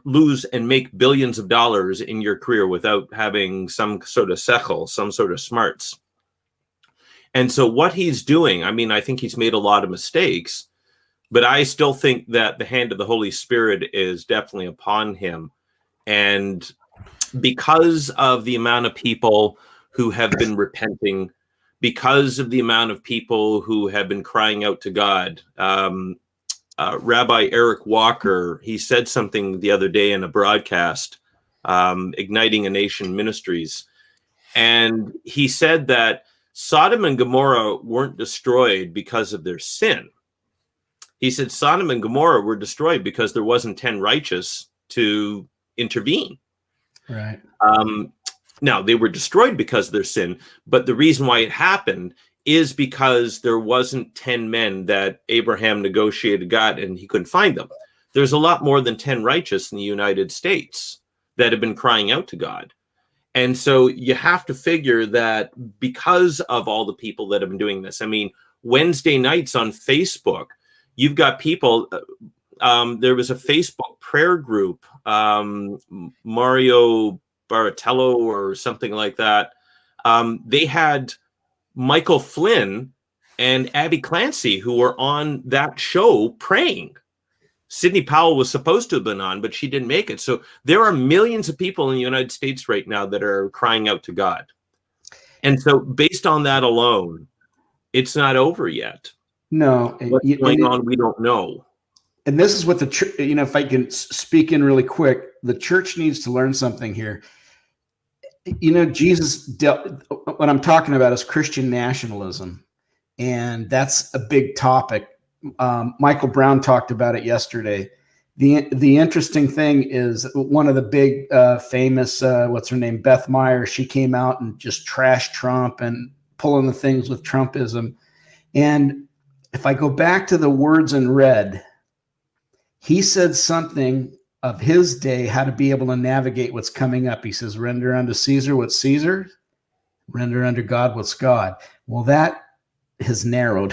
[SPEAKER 3] lose and make billions of dollars in your career without having some sort of sechel, some sort of smarts. And so what he's doing, I mean, I think he's made a lot of mistakes, but I still think that the hand of the Holy Spirit is definitely upon him. And because of the amount of people who have been repenting, because of the amount of people who have been crying out to God, Rabbi Eric Walker, he said something the other day in a broadcast, Igniting a Nation Ministries. And he said that Sodom and Gomorrah weren't destroyed because of their sin. He said Sodom and Gomorrah were destroyed because there wasn't 10 righteous to intervene.
[SPEAKER 4] Right.
[SPEAKER 3] Now, they were destroyed because of their sin, but the reason why it happened is because there wasn't 10 men that Abraham negotiated God and he couldn't find them. There's a lot more than 10 righteous in the United States that have been crying out to God. And so you have to figure that because of all the people that have been doing this, I mean, Wednesday nights on Facebook, you've got people, there was a Facebook prayer group, Mario Baratello or something like that. They had Michael Flynn and Abby Clancy, who were on that show praying. Sidney Powell was supposed to have been on, but she didn't make it. So there are millions of people in the United States right now that are crying out to God. And so based on that alone, it's not over yet.
[SPEAKER 4] No.
[SPEAKER 3] What's going on, we don't know.
[SPEAKER 4] And this is what the church, if I can speak in really quick, the church needs to learn something here. Jesus what I'm talking about is Christian nationalism. And that's a big topic Michael Brown talked about it yesterday. The interesting thing is one of the big famous, what's her name, Beth Meyer, she came out and just trashed Trump and pulling the things with Trumpism. And if I go back to the words in red, he said something of his day, how to be able to navigate what's coming up. He says, render unto Caesar what's Caesar, render unto God what's God. Well, that has narrowed.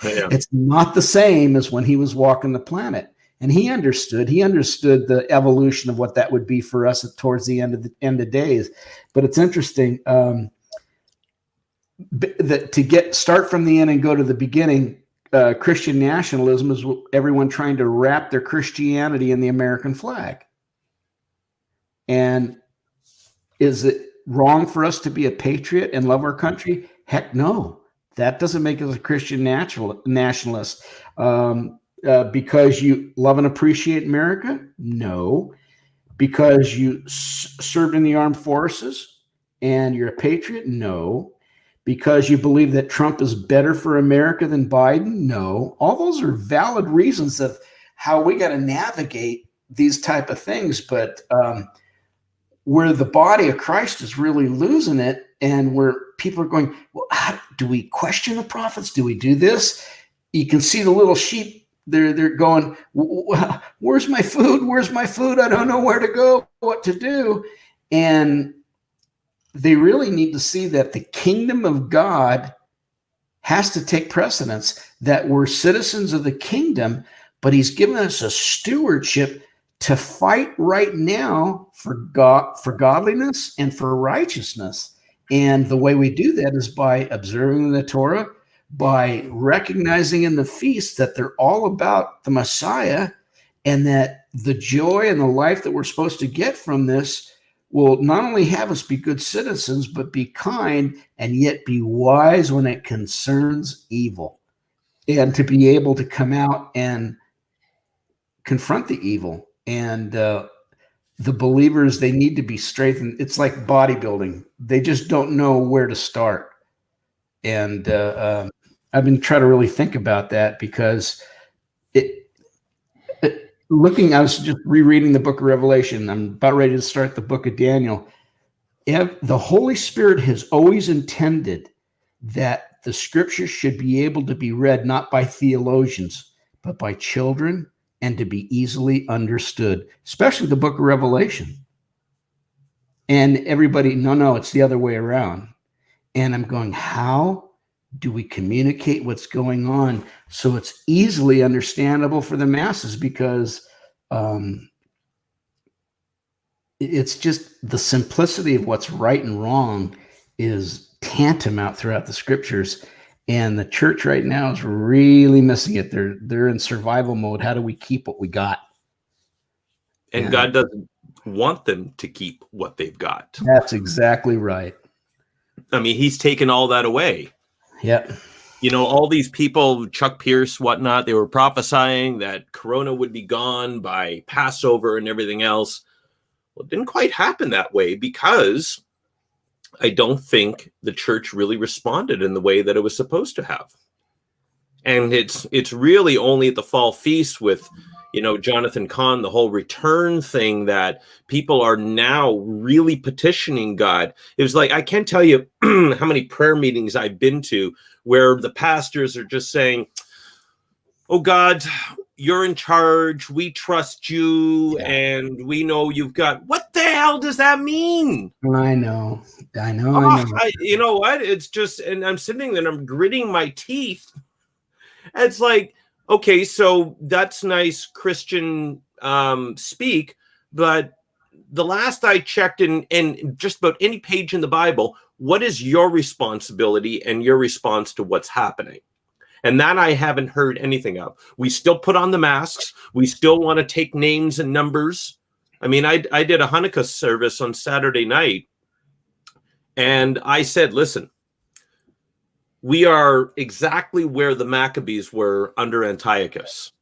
[SPEAKER 3] Yeah.
[SPEAKER 4] It's not the same as when he was walking the planet. And he understood the evolution of what that would be for us towards the end of days. But it's interesting that to start from the end and go to the beginning. Christian nationalism is everyone trying to wrap their Christianity in the American flag. And is it wrong for us to be a patriot and love our country? Heck no. That doesn't make us a Christian nationalist. Because you love and appreciate America? No. Because you served in the armed forces and you're a patriot? No. Because you believe that Trump is better for America than Biden? No. All those are valid reasons of how we got to navigate these type of things. But where the body of Christ is really losing it, and where people are going, well, do we question the prophets? Do we do this? You can see the little sheep. They're going, where's my food? Where's my food? I don't know where to go, what to do. And they really need to see that the kingdom of God has to take precedence, that we're citizens of the kingdom, but he's given us a stewardship to fight right now for godliness and for righteousness. And the way we do that is by observing the Torah, by recognizing in the feast that they're all about the Messiah, and that the joy and the life that we're supposed to get from this will not only have us be good citizens, but be kind and yet be wise when it concerns evil, and to be able to come out and confront the evil. And the believers, they need to be strengthened. It's like bodybuilding. They just don't know where to start. And I've been trying to really think about that, because I was just rereading the book of Revelation. I'm about ready to start the book of Daniel. The Holy Spirit has always intended that the scripture should be able to be read not by theologians, but by children, and to be easily understood, especially the book of Revelation. And everybody, no, it's the other way around. And I'm going, how do we communicate what's going on so it's easily understandable for the masses? Because it's just the simplicity of what's right and wrong is tantamount throughout the scriptures. And the church right now is really missing it. They're in survival mode. How do we keep what we got?
[SPEAKER 3] And God doesn't want them to keep what they've got.
[SPEAKER 4] That's exactly right.
[SPEAKER 3] I mean, he's taken all that away.
[SPEAKER 4] Yep.
[SPEAKER 3] You know, all these people, Chuck Pierce, whatnot, they were prophesying that Corona would be gone by Passover and everything else. Well, it didn't quite happen that way, because I don't think the church really responded in the way that it was supposed to have. And it's really only at the fall feast with, you know, Jonathan Cahn, the whole return thing, that people are now really petitioning God. It was like, I can't tell you how many prayer meetings I've been to where the pastors are just saying, oh God, you're in charge. We trust you. Yeah. And we know you've got, what the hell does that mean?
[SPEAKER 4] I know.
[SPEAKER 3] You know what? It's just, and I'm sitting there and I'm gritting my teeth. It's like, okay, so that's nice Christian speak, but the last I checked in just about any page in the Bible, what is your responsibility and your response to what's happening? And that I haven't heard anything of. We still put on the masks. We still want to take names and numbers. I mean, I did a Hanukkah service on Saturday night, and I said, listen, we are exactly where the Maccabees were under Antiochus.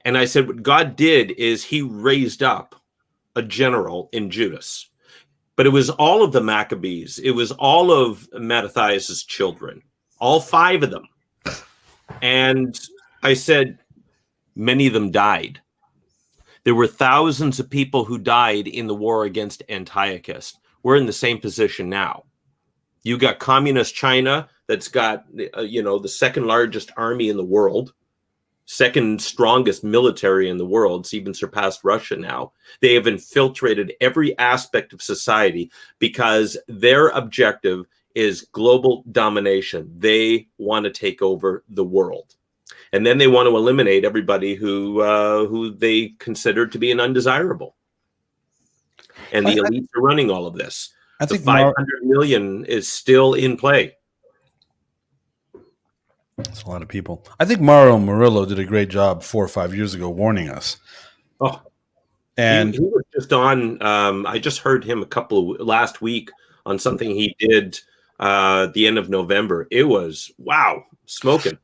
[SPEAKER 3] And I said, what God did is he raised up a general in Judas. But it was all of the Maccabees. It was all of Mattathias's children, all 5 of them. And I said, many of them died. There were thousands of people who died in the war against Antiochus. We're in the same position now. You got communist China that's got, the second largest army in the world, second strongest military in the world. It's even surpassed Russia now. They have infiltrated every aspect of society because their objective is global domination. They want to take over the world. And then they want to eliminate everybody who they consider to be an undesirable. And the elites are running all of this. I think 500 million is still in play.
[SPEAKER 2] That's a lot of people. I think Mario Murillo did a great job 4 or 5 years ago warning us.
[SPEAKER 3] Oh,
[SPEAKER 2] and
[SPEAKER 3] he was just on. I just heard him last week on something he did at the end of November. It was smoking.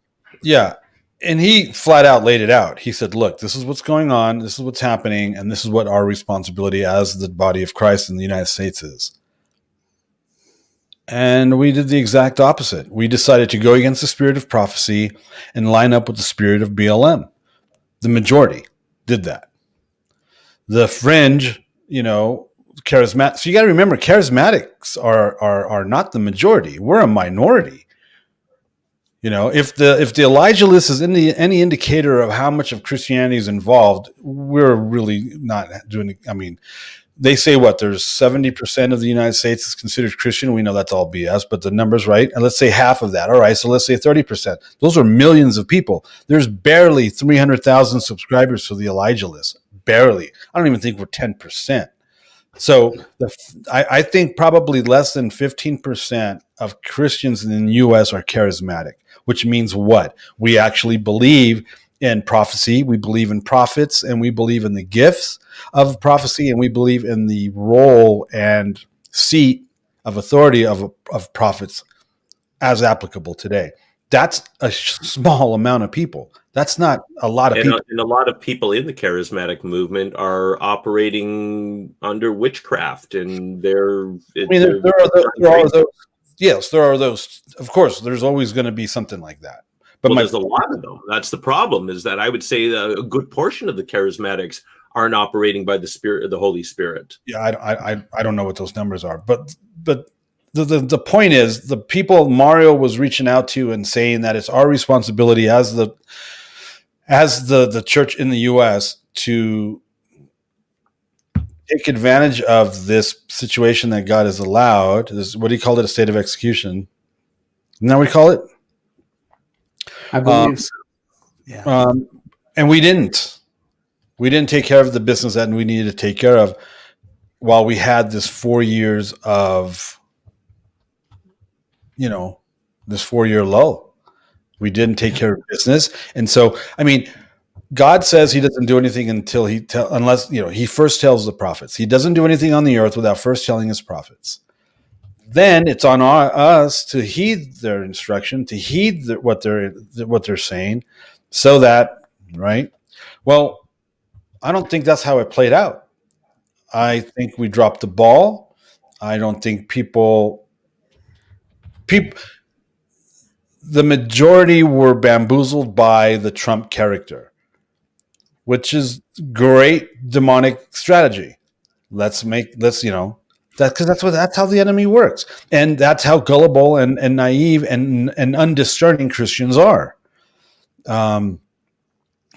[SPEAKER 2] Yeah. And he flat out laid it out. He said, look, this is what's going on. This is what's happening. And this is what our responsibility as the body of Christ in the United States is. And we did the exact opposite. We decided to go against the spirit of prophecy and line up with the spirit of BLM. The majority did that. The fringe, charismatic. So you got to remember, charismatics are not the majority. We're a minority. If the Elijah list is any indicator of how much of Christianity is involved, we're really not doing. I mean, they say there's 70% of the United States is considered Christian. We know that's all BS, but the number's right. And let's say half of that. All right, so let's say 30%. Those are millions of people. There's barely 300,000 subscribers to the Elijah list. Barely. I don't even think we're 10%. So I think probably less than 15% of Christians in the U.S. are charismatic, which means what? We actually believe in prophecy, we believe in prophets, and we believe in the gifts of prophecy, and we believe in the role and seat of authority of prophets as applicable today. That's a small amount of people. That's not a lot of people.
[SPEAKER 3] And a lot of people in the charismatic movement are operating under witchcraft, and there are those.
[SPEAKER 2] Yes, there are those. Of course, there's always going to be something like that. But
[SPEAKER 3] there's a lot of them. That's the problem, is that I would say a good portion of the charismatics aren't operating by the Spirit of the Holy Spirit.
[SPEAKER 2] Yeah, I don't know what those numbers are, but the point is, the people Mario was reaching out to and saying that it's our responsibility as the church in the U.S. to take advantage of this situation that God has allowed. This, what do you call it? A state of execution. Isn't that what we call it?
[SPEAKER 4] I believe so.
[SPEAKER 2] Yeah. And we didn't take care of the business that we needed to take care of while we had this 4 years of, this 4-year lull. We didn't take care of business. And so, I mean, God says he doesn't do anything unless he first tells the prophets. He doesn't do anything on the earth without first telling his prophets. Then it's on us to heed their instruction, to heed what they're saying, so that, right? Well, I don't think that's how it played out. I think we dropped the ball. I don't think people, the majority were bamboozled by the Trump character, which is great demonic strategy. That's because that's how the enemy works, and that's how gullible and naive and undiscerning Christians are.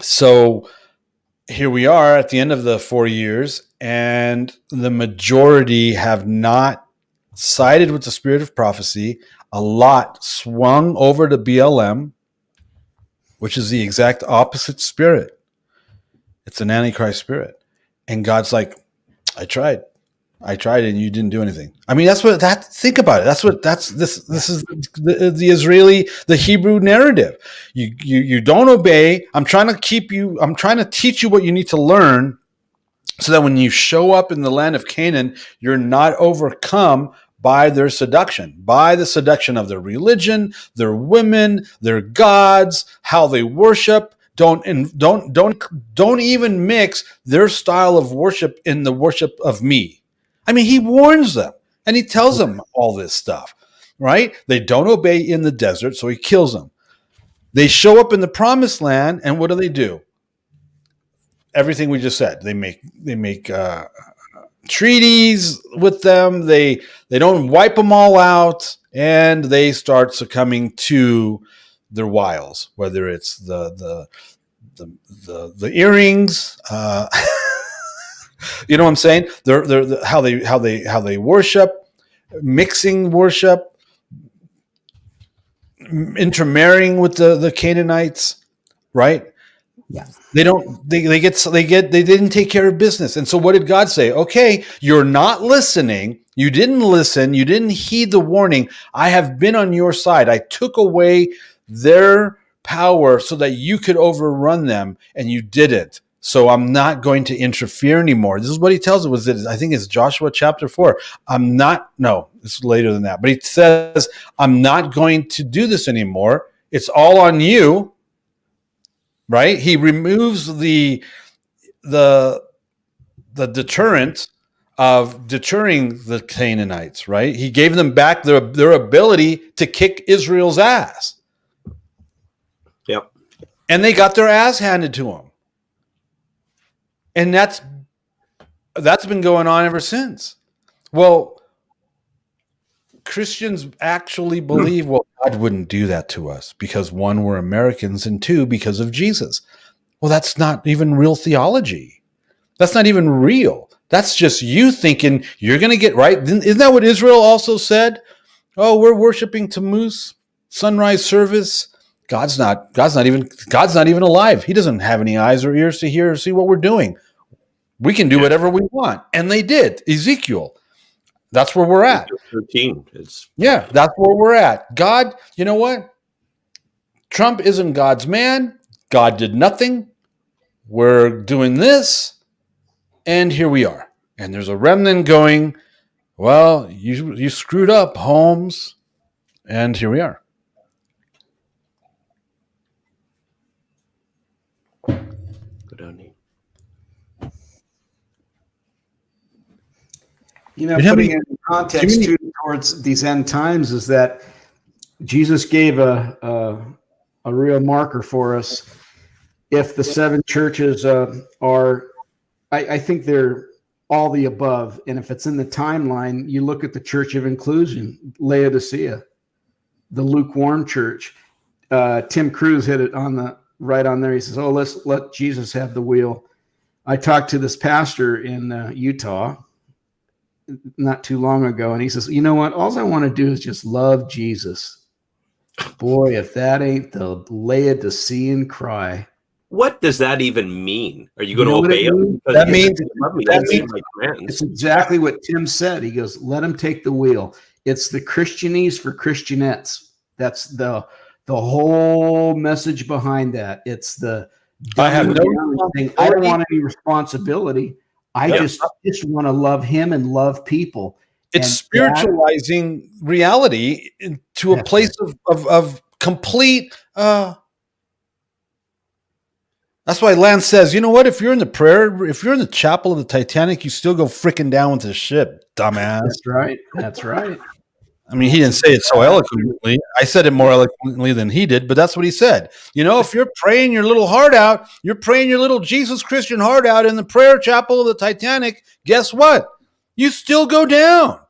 [SPEAKER 2] So here we are at the end of the 4 years, and the majority have not sided with the spirit of prophecy. A lot swung over to BLM, which is the exact opposite spirit. It's an antichrist spirit, and God's like, I tried, and you didn't do anything. I mean, think about it. This is the Hebrew narrative. You don't obey. I'm trying to teach you what you need to learn so that when you show up in the land of Canaan, you're not overcome by their seduction, by the seduction of their religion, their women, their gods, how they worship. Don't even mix their style of worship in the worship of me. I mean, he warns them and he tells them all this stuff, right? They don't obey in the desert, so he kills them. They show up in the promised land, and what do? Everything we just said. They make treaties with them. They don't wipe them all out, and they start succumbing to their wiles, whether it's the earrings. You know what I'm saying? They're how they worship, mixing worship, intermarrying with the Canaanites, right?
[SPEAKER 4] Yeah.
[SPEAKER 2] They didn't take care of business. And so what did God say? Okay, you're not listening. You didn't listen. You didn't heed the warning. I have been on your side. I took away their power so that you could overrun them, and you didn't. So I'm not going to interfere anymore. This is what he tells it. I think it's Joshua chapter 4. It's later than that. But he says, I'm not going to do this anymore. It's all on you. Right? He removes the deterrent of deterring the Canaanites, right? He gave them back their ability to kick Israel's ass.
[SPEAKER 3] Yep.
[SPEAKER 2] And they got their ass handed to them. And that's been going on ever since. Well, Christians actually believe, well, God wouldn't do that to us because one, we're Americans, and two, because of Jesus. Well, that's not even real theology. That's not even real. That's just you thinking you're going to get right. Isn't that what Israel also said? Oh, we're worshiping Tammuz, sunrise service. God's not even alive. He doesn't have any eyes or ears to hear or see what we're doing. We can do whatever we want. And they did. Ezekiel. That's where we're at.
[SPEAKER 3] 13.
[SPEAKER 2] That's where we're at. God, you know what? Trump isn't God's man. God did nothing. We're doing this. And here we are. And there's a remnant going, well, you screwed up, Holmes. And here we are.
[SPEAKER 3] Good on you.
[SPEAKER 4] You know, putting it in context too towards these end times is that Jesus gave a real marker for us. If the seven churches are, I think they're all the above. And if it's in the timeline, you look at the church of inclusion, Laodicea, the lukewarm church. Tim Cruz hit it right on there. He says, let's let Jesus have the wheel. I talked to this pastor in Utah not too long ago, and he says, you know what, all I want to do is just love Jesus. Boy, if that ain't the Laodicean cry.
[SPEAKER 3] What does that even mean? Are you going to obey him?
[SPEAKER 2] That means
[SPEAKER 4] it's exactly what Tim said. He goes, let him take the wheel. It's the Christianese for Christianettes. That's the whole message behind that. It's the
[SPEAKER 2] I have no
[SPEAKER 4] thing. I don't want any responsibility. I just want to love him and love people.
[SPEAKER 2] It's spiritualizing reality to a place of complete. That's why Lance says, you know what? If you're in the chapel of the Titanic, you still go freaking down with the ship, dumbass.
[SPEAKER 4] That's right.
[SPEAKER 2] I mean, he didn't say it so eloquently. I said it more eloquently than he did, but that's what he said. You know, if you're praying your little heart out, you're praying your little Jesus Christian heart out in the prayer chapel of the Titanic, guess what? You still go down.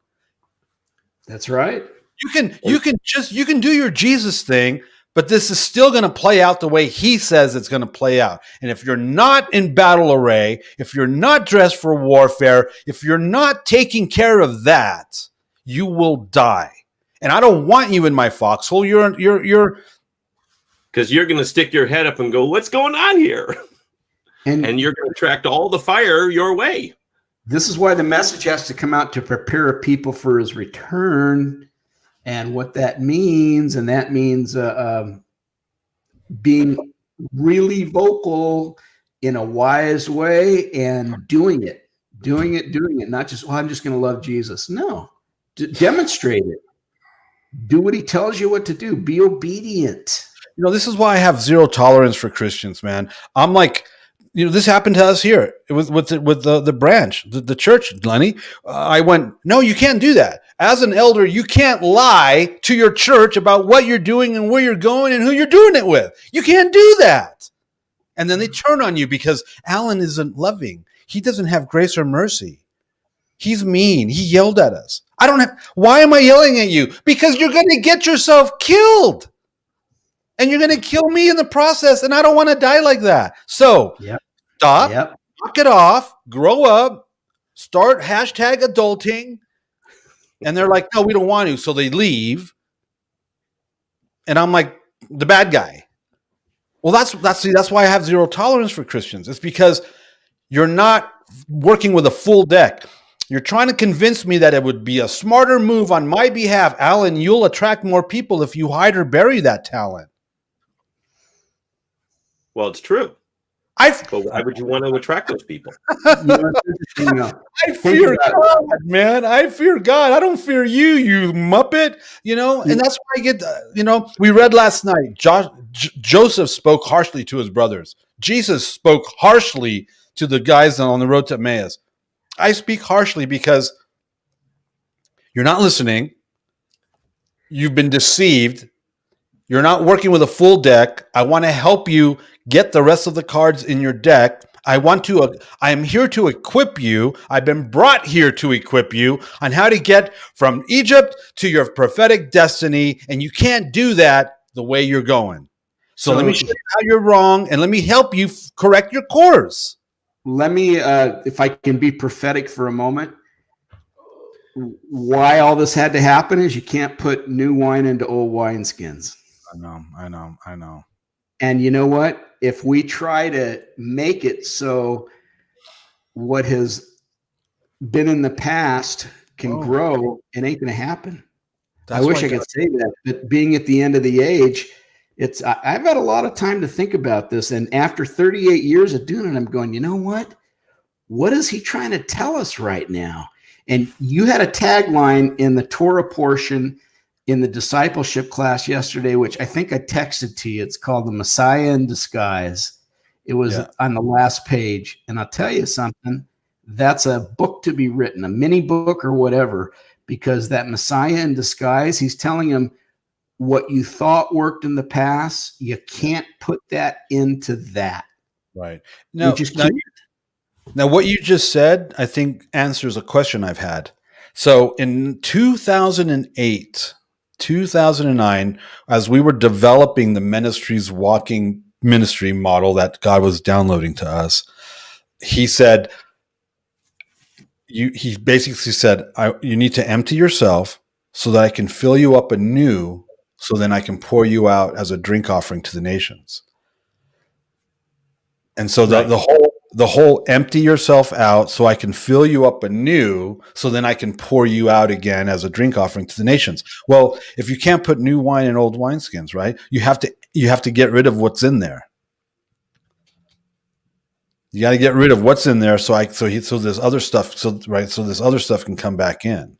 [SPEAKER 4] That's right.
[SPEAKER 2] You can do your Jesus thing, but this is still going to play out the way he says it's going to play out. And if you're not in battle array, if you're not dressed for warfare, if you're not taking care of that, you will die. And I don't want you in my foxhole. You're
[SPEAKER 3] because you're going to stick your head up and go, what's going on here? And you're going to attract all the fire your way.
[SPEAKER 4] This is why the message has to come out to prepare a people for his return and what that means. And that means being really vocal in a wise way and doing it. Not just, well, I'm just going to love Jesus. No. Demonstrate it. Do what he tells you what to do. Be obedient.
[SPEAKER 2] You know, this is why I have zero tolerance for Christians, man. I'm like, you know, this happened to us here with the branch, the church, Lenny. I went, no, you can't do that. as an elder, you can't lie to your church about what you're doing and where you're going and who you're doing it with. You can't do that. And then they turn on you because Allan isn't loving. He doesn't have grace or mercy. He's mean. He yelled at us. Why am I yelling at you? Because you're going to get yourself killed. And you're going to kill me in the process. And I don't want to die like that. So stop, knock it off, grow up, start #adulting. And they're like, no, we don't want to. So they leave. And I'm like the bad guy. Well, that's why I have zero tolerance for Christians. It's because you're not working with a full deck. You're trying to convince me that it would be a smarter move on my behalf. Allan, you'll attract more people if you hide or bury that talent.
[SPEAKER 3] Well, it's true. But why would you want to attract those people?
[SPEAKER 2] I fear God, man. I fear God. I don't fear you, you muppet. And that's why I get, we read last night, Joseph spoke harshly to his brothers. Jesus spoke harshly to the guys on the road to Emmaus. I speak harshly because you're not listening. You've been deceived. You're not working with a full deck. I want to help you get the rest of the cards in your deck. I am here to equip you. I've been brought here to equip you on how to get from Egypt to your prophetic destiny. And you can't do that the way you're going. So let me show you how you're wrong and let me help you correct your course.
[SPEAKER 4] Let me, if I can be prophetic for a moment, why all this had to happen is you can't put new wine into old wineskins.
[SPEAKER 2] I know.
[SPEAKER 4] And you know what? If we try to make it so what has been in the past can grow, it ain't going to happen. I wish I could say that, but being at the end of the age, I've had a lot of time to think about this. And after 38 years of doing it, I'm going, you know what? What is he trying to tell us right now? And you had a tagline in the Torah portion in the discipleship class yesterday, which I think I texted to you. It's called The Messiah in Disguise. It was on the last page. And I'll tell you something, that's a book to be written, a mini book or whatever, because that Messiah in disguise, he's telling him what you thought worked in the past, you can't put that into that.
[SPEAKER 2] Right. Now, what you just said, I think answers a question I've had. So in 2008, 2009, as we were developing the ministry's walking ministry model that God was downloading to us, he said, he basically said, you need to empty yourself so that I can fill you up anew, so then I can pour you out as a drink offering to the nations. And so the whole empty yourself out so I can fill you up anew, so then I can pour you out again as a drink offering to the nations. Well, if you can't put new wine in old wineskins, right? You have to get rid of what's in there. You got to get rid of what's in there so this other stuff so this other stuff can come back in.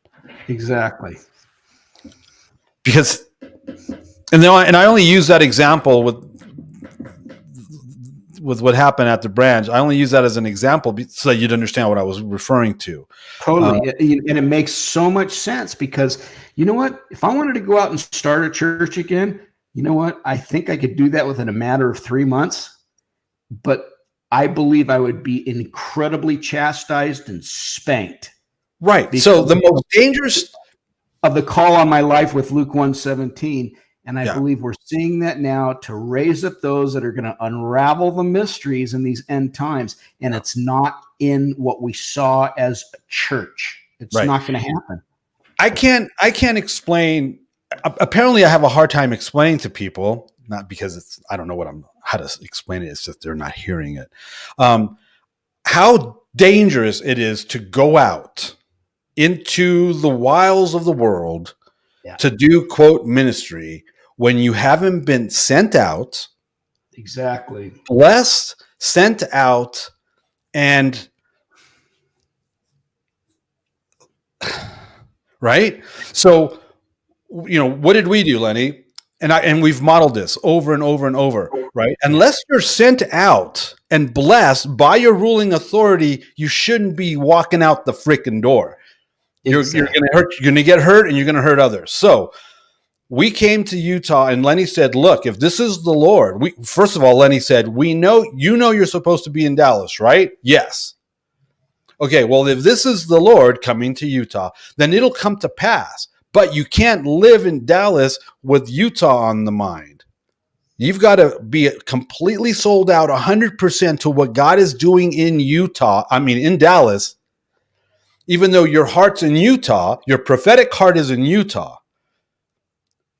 [SPEAKER 4] Exactly.
[SPEAKER 2] Because and I only use that example with what happened at the branch. I only use that as an example so that you'd understand what I was referring to.
[SPEAKER 4] Totally. And it makes so much sense because you know what? If I wanted to go out and start a church again, you know what? I think I could do that within a matter of 3 months, but I believe I would be incredibly chastised and spanked.
[SPEAKER 2] Right. So the most dangerous
[SPEAKER 4] of the call on my life with Luke 1:17. And I believe we're seeing that now to raise up those that are going to unravel the mysteries in these end times. And it's not in what we saw as a church. It's not going to happen.
[SPEAKER 2] I can't explain. Apparently I have a hard time explaining to people, not because I don't know how to explain it. It's just they're not hearing it. How dangerous it is to go out into the wilds of the world to do quote ministry when you haven't been sent out, blessed, sent out, and right. So, what did we do, Lenny? And we've modeled this over and over and over, right? Unless you're sent out and blessed by your ruling authority, you shouldn't be walking out the freaking door. You're going to hurt. You're going to get hurt, and you're going to hurt others. So we came to Utah, and Lenny said, "Look, if this is the Lord, first of all, Lenny said, we know you're supposed to be in Dallas, right? Yes. Okay. Well, if this is the Lord coming to Utah, then it'll come to pass. But you can't live in Dallas with Utah on the mind. You've got to be completely sold out 100% to what God is doing in in Dallas, even though your heart's in Utah, your prophetic heart is in Utah.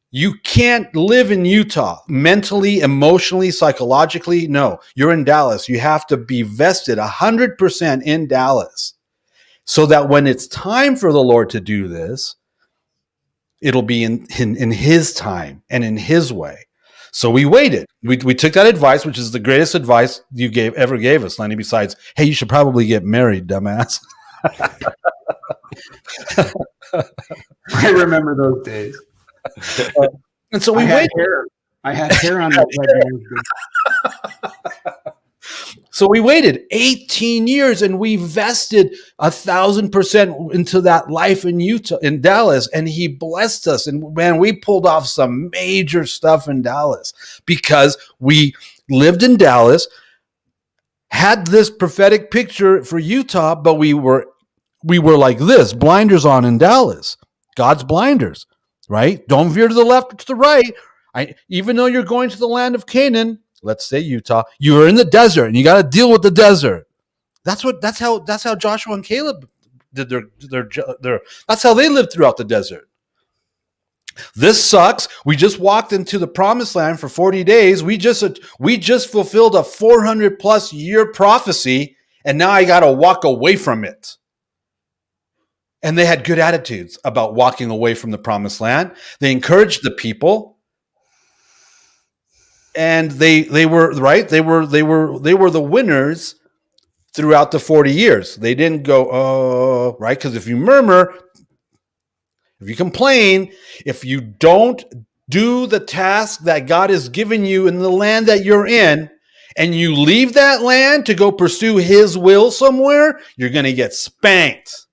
[SPEAKER 2] You can't live in Utah mentally, emotionally, psychologically. No, you're in Dallas. You have to be vested 100% in Dallas so that when it's time for the Lord to do this, it'll be in his time and in his way." So we waited. We took that advice, which is the greatest advice you ever gave us, Lenny, besides, "Hey, you should probably get married, dumbass."
[SPEAKER 4] I remember those days.
[SPEAKER 2] And so we waited.
[SPEAKER 4] I had hair on that head.
[SPEAKER 2] So we waited 18 years, and we vested 1,000% into that life in Utah, in Dallas, and he blessed us. And man, we pulled off some major stuff in Dallas because we lived in Dallas, had this prophetic picture for Utah, but we were like this, blinders on in Dallas, God's blinders, right? Don't veer to the left or to the right. Even though you're going to the land of Canaan, let's say Utah, you are in the desert and you got to deal with the desert. That's how Joshua and Caleb did their that's how they lived throughout the desert. This sucks. We just walked into the promised land for 40 days. We just fulfilled a 400+ year prophecy, and now I got to walk away from it. And they had good attitudes about walking away from the promised land. They encouraged the people. And they were right. They were the winners throughout the 40 years. They didn't go, oh, right? Because if you murmur, if you complain, if you don't do the task that God has given you in the land that you're in, and you leave that land to go pursue his will somewhere, you're going to get spanked.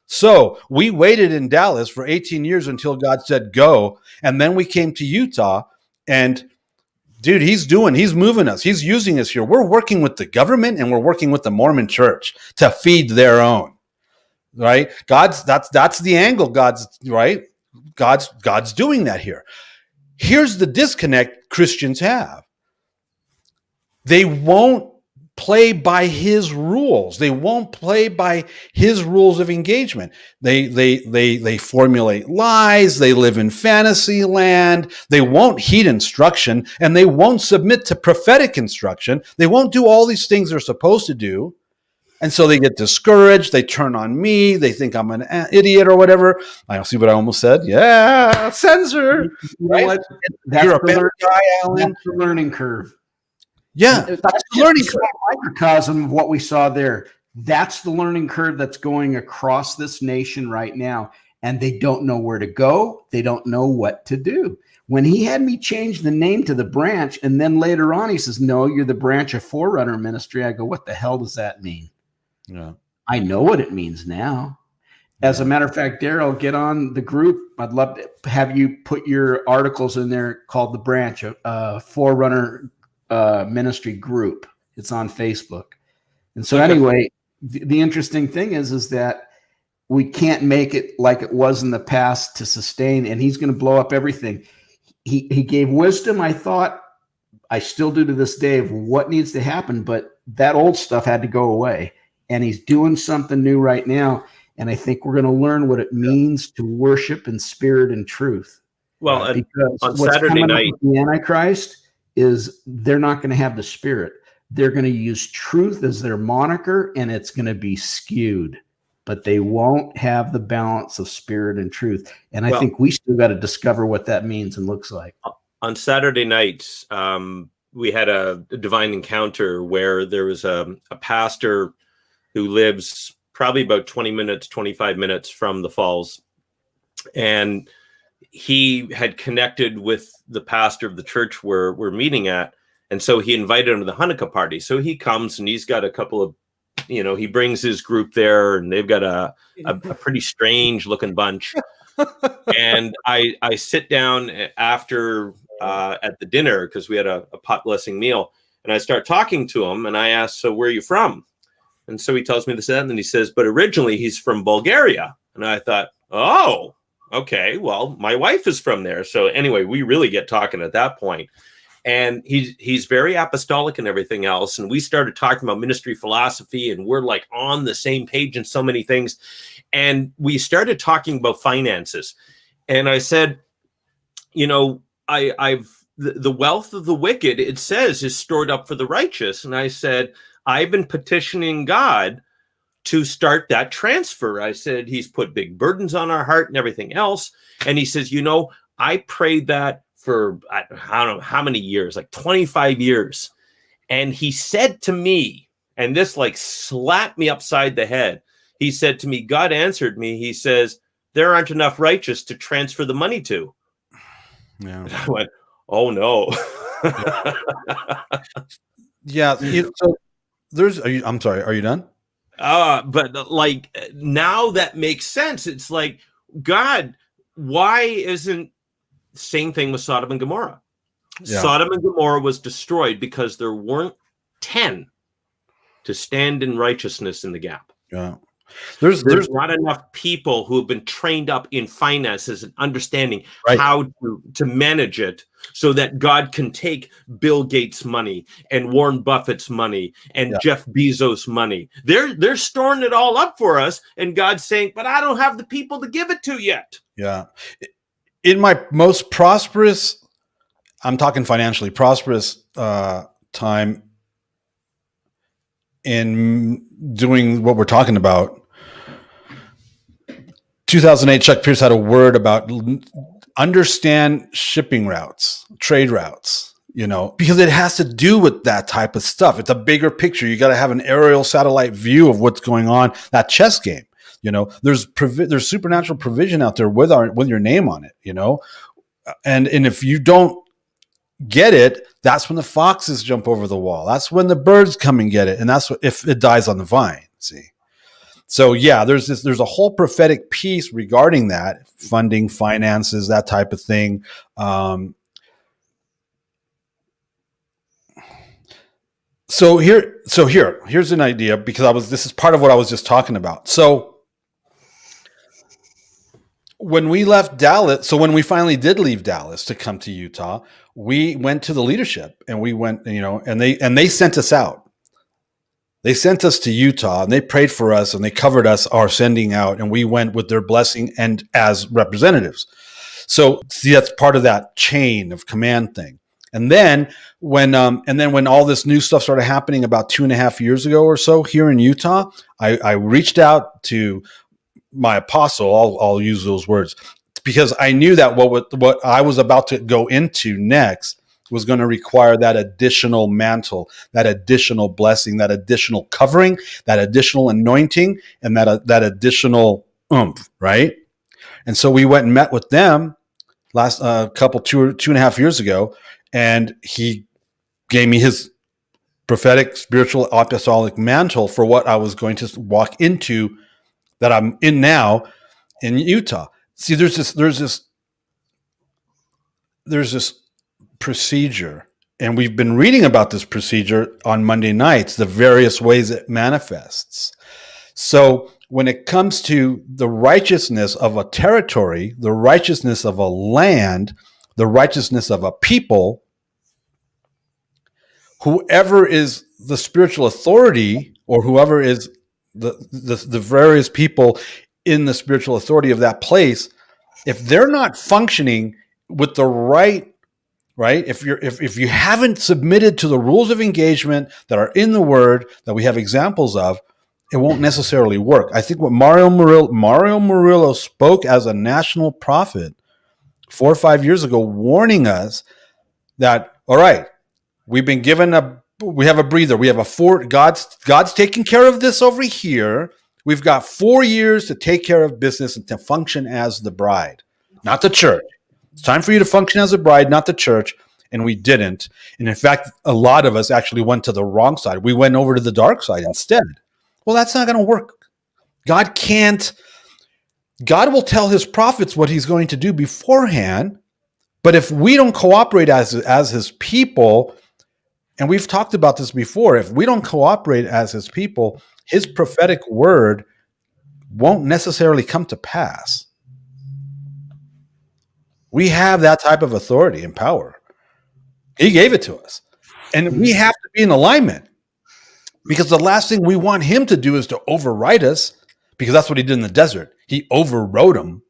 [SPEAKER 2] So we waited in Dallas for 18 years until God said go. And then we came to Utah, and dude, he's moving us. He's using us here. We're working with the government, and we're working with the Mormon church to feed their own, right? That's the angle. God's doing that here. Here's the disconnect Christians have. They won't play by his rules. They won't play by his rules of engagement. They formulate lies. They live in fantasy land. They won't heed instruction, and they won't submit to prophetic instruction. They won't do all these things they're supposed to do. And so they get discouraged. They turn on me. They think I'm an idiot or whatever. I see what I almost said. Yeah, censor.
[SPEAKER 4] You know what?
[SPEAKER 2] You're a better guy, Allan.
[SPEAKER 4] That's the learning curve.
[SPEAKER 2] Yeah,
[SPEAKER 4] That's
[SPEAKER 2] the learning curve.
[SPEAKER 4] a microcosm of what we saw there. That's the learning curve that's going across this nation right now. And they don't know where to go. They don't know what to do. When he had me change the name to the branch, and then later on he says, "No, you're the branch of Forerunner Ministry," I go, "What the hell does that mean?"
[SPEAKER 2] Yeah,
[SPEAKER 4] I know what it means now. As a matter of fact, Darryl, get on the group. I'd love to have you put your articles in there called the branch of Forerunner Ministry group. It's on Facebook. And so anyway, the interesting thing is that we can't make it like it was in the past to sustain, and he's going to blow up everything. He gave wisdom, I thought, I still do to this day, of what needs to happen, but that old stuff had to go away. And he's doing something new right now. And I think we're going to learn what it means to worship in spirit and truth.
[SPEAKER 3] Well,
[SPEAKER 4] because
[SPEAKER 3] on
[SPEAKER 4] what's
[SPEAKER 3] Saturday
[SPEAKER 4] coming up
[SPEAKER 3] night,
[SPEAKER 4] with the Antichrist is they're not going to have the spirit. They're going to use truth as their moniker, and it's going to be skewed. But they won't have the balance of spirit and truth. And I think we still got to discover what that means and looks like.
[SPEAKER 3] On Saturday nights, we had a divine encounter where there was a pastor who lives probably about 25 minutes from the falls. And he had connected with the pastor of the church where we're meeting at. And so he invited him to the Hanukkah party. So he comes and he's got a couple of he brings his group there, and they've got a pretty strange looking bunch. And I sit down after at the dinner, because we had a pot blessing meal, and I start talking to him, and I ask, so where are you from? And so he tells me this, and then he says, but originally he's from Bulgaria. And I thought, oh, okay, well, my wife is from there. So anyway, we really get talking at that point. And he's very apostolic and everything else. And we started talking about ministry philosophy, and we're like on the same page in so many things. And we started talking about finances. And I said, the wealth of the wicked, it says, is stored up for the righteous. And I said, I've been petitioning God to start that transfer. I said, he's put big burdens on our heart and everything else. And he says, I prayed that for, I don't know how many years, like 25 years. And he said to me, and this like slapped me upside the head. He said to me, God answered me. He says, there aren't enough righteous to transfer the money to. Yeah. And I went, oh no.
[SPEAKER 2] Yeah. So I'm sorry. Are you done?
[SPEAKER 3] But like now that makes sense. It's like, God, why isn't same thing with Sodom and Gomorrah? Yeah. Sodom and Gomorrah was destroyed because there weren't 10 to stand in righteousness in the gap.
[SPEAKER 2] Yeah.
[SPEAKER 3] There's not enough people who have been trained up in finances and understanding how to manage it, so that God can take Bill Gates' money and Warren Buffett's money and Jeff Bezos' money. They're storing it all up for us, and God's saying, but I don't have the people to give it to yet.
[SPEAKER 2] Yeah. In my most prosperous, I'm talking financially prosperous time in doing what we're talking about, 2008, Chuck Pierce had a word about understand shipping routes, trade routes, because it has to do with that type of stuff. It's a bigger picture. You got to have an aerial satellite view of what's going on, that chess game. There's supernatural provision out there with your name on it, and if you don't get it, that's when the foxes jump over the wall. That's when the birds come and get it. And that's if it dies on the vine. See? So yeah, there's a whole prophetic piece regarding that, funding, finances, that type of thing. Here's an idea, because this is part of what I was just talking about. So when we left Dallas, when we finally did leave Dallas to come to Utah, we went to the leadership, and we went, and they sent us out. They sent us to Utah, and they prayed for us, and they covered us, our sending out, and we went with their blessing and as representatives. So see, that's part of that chain of command thing. And then when all this new stuff started happening about 2.5 years ago or so here in Utah, I reached out to my apostle. I'll use those words, because I knew that what I was about to go into next was going to require that additional mantle, that additional blessing, that additional covering, that additional anointing, and that additional oomph, right? And so we went and met with them last couple 2.5 years ago, and he gave me his prophetic, spiritual, apostolic mantle for what I was going to walk into, that I'm in now in Utah. See, there's this procedure, and we've been reading about this procedure on Monday nights, the various ways it manifests. So when it comes to the righteousness of a territory, the righteousness of a land, the righteousness of a people, whoever is the spiritual authority, or whoever is the various people in the spiritual authority of that place, if they're not functioning with the right, if you haven't submitted to the rules of engagement that are in the Word, that we have examples of, it won't necessarily work. I think what Mario Murillo spoke as a national prophet 4 or 5 years ago, warning us that, all right, we have a breather. We have God's taking care of this over here. We've got 4 years to take care of business and to function as the bride, not the church. It's time for you to function as a bride, not the church. And we didn't. And in fact, a lot of us actually went to the wrong side. We went over to the dark side instead. Well, that's not going to work. God can't. God will tell his prophets what he's going to do beforehand. But if we don't cooperate as his people, and we've talked about this before, if we don't cooperate as his people, his prophetic word won't necessarily come to pass. We have that type of authority and power. He gave it to us. And we have to be in alignment, because the last thing we want him to do is to override us, because that's what he did in the desert. He overrode them.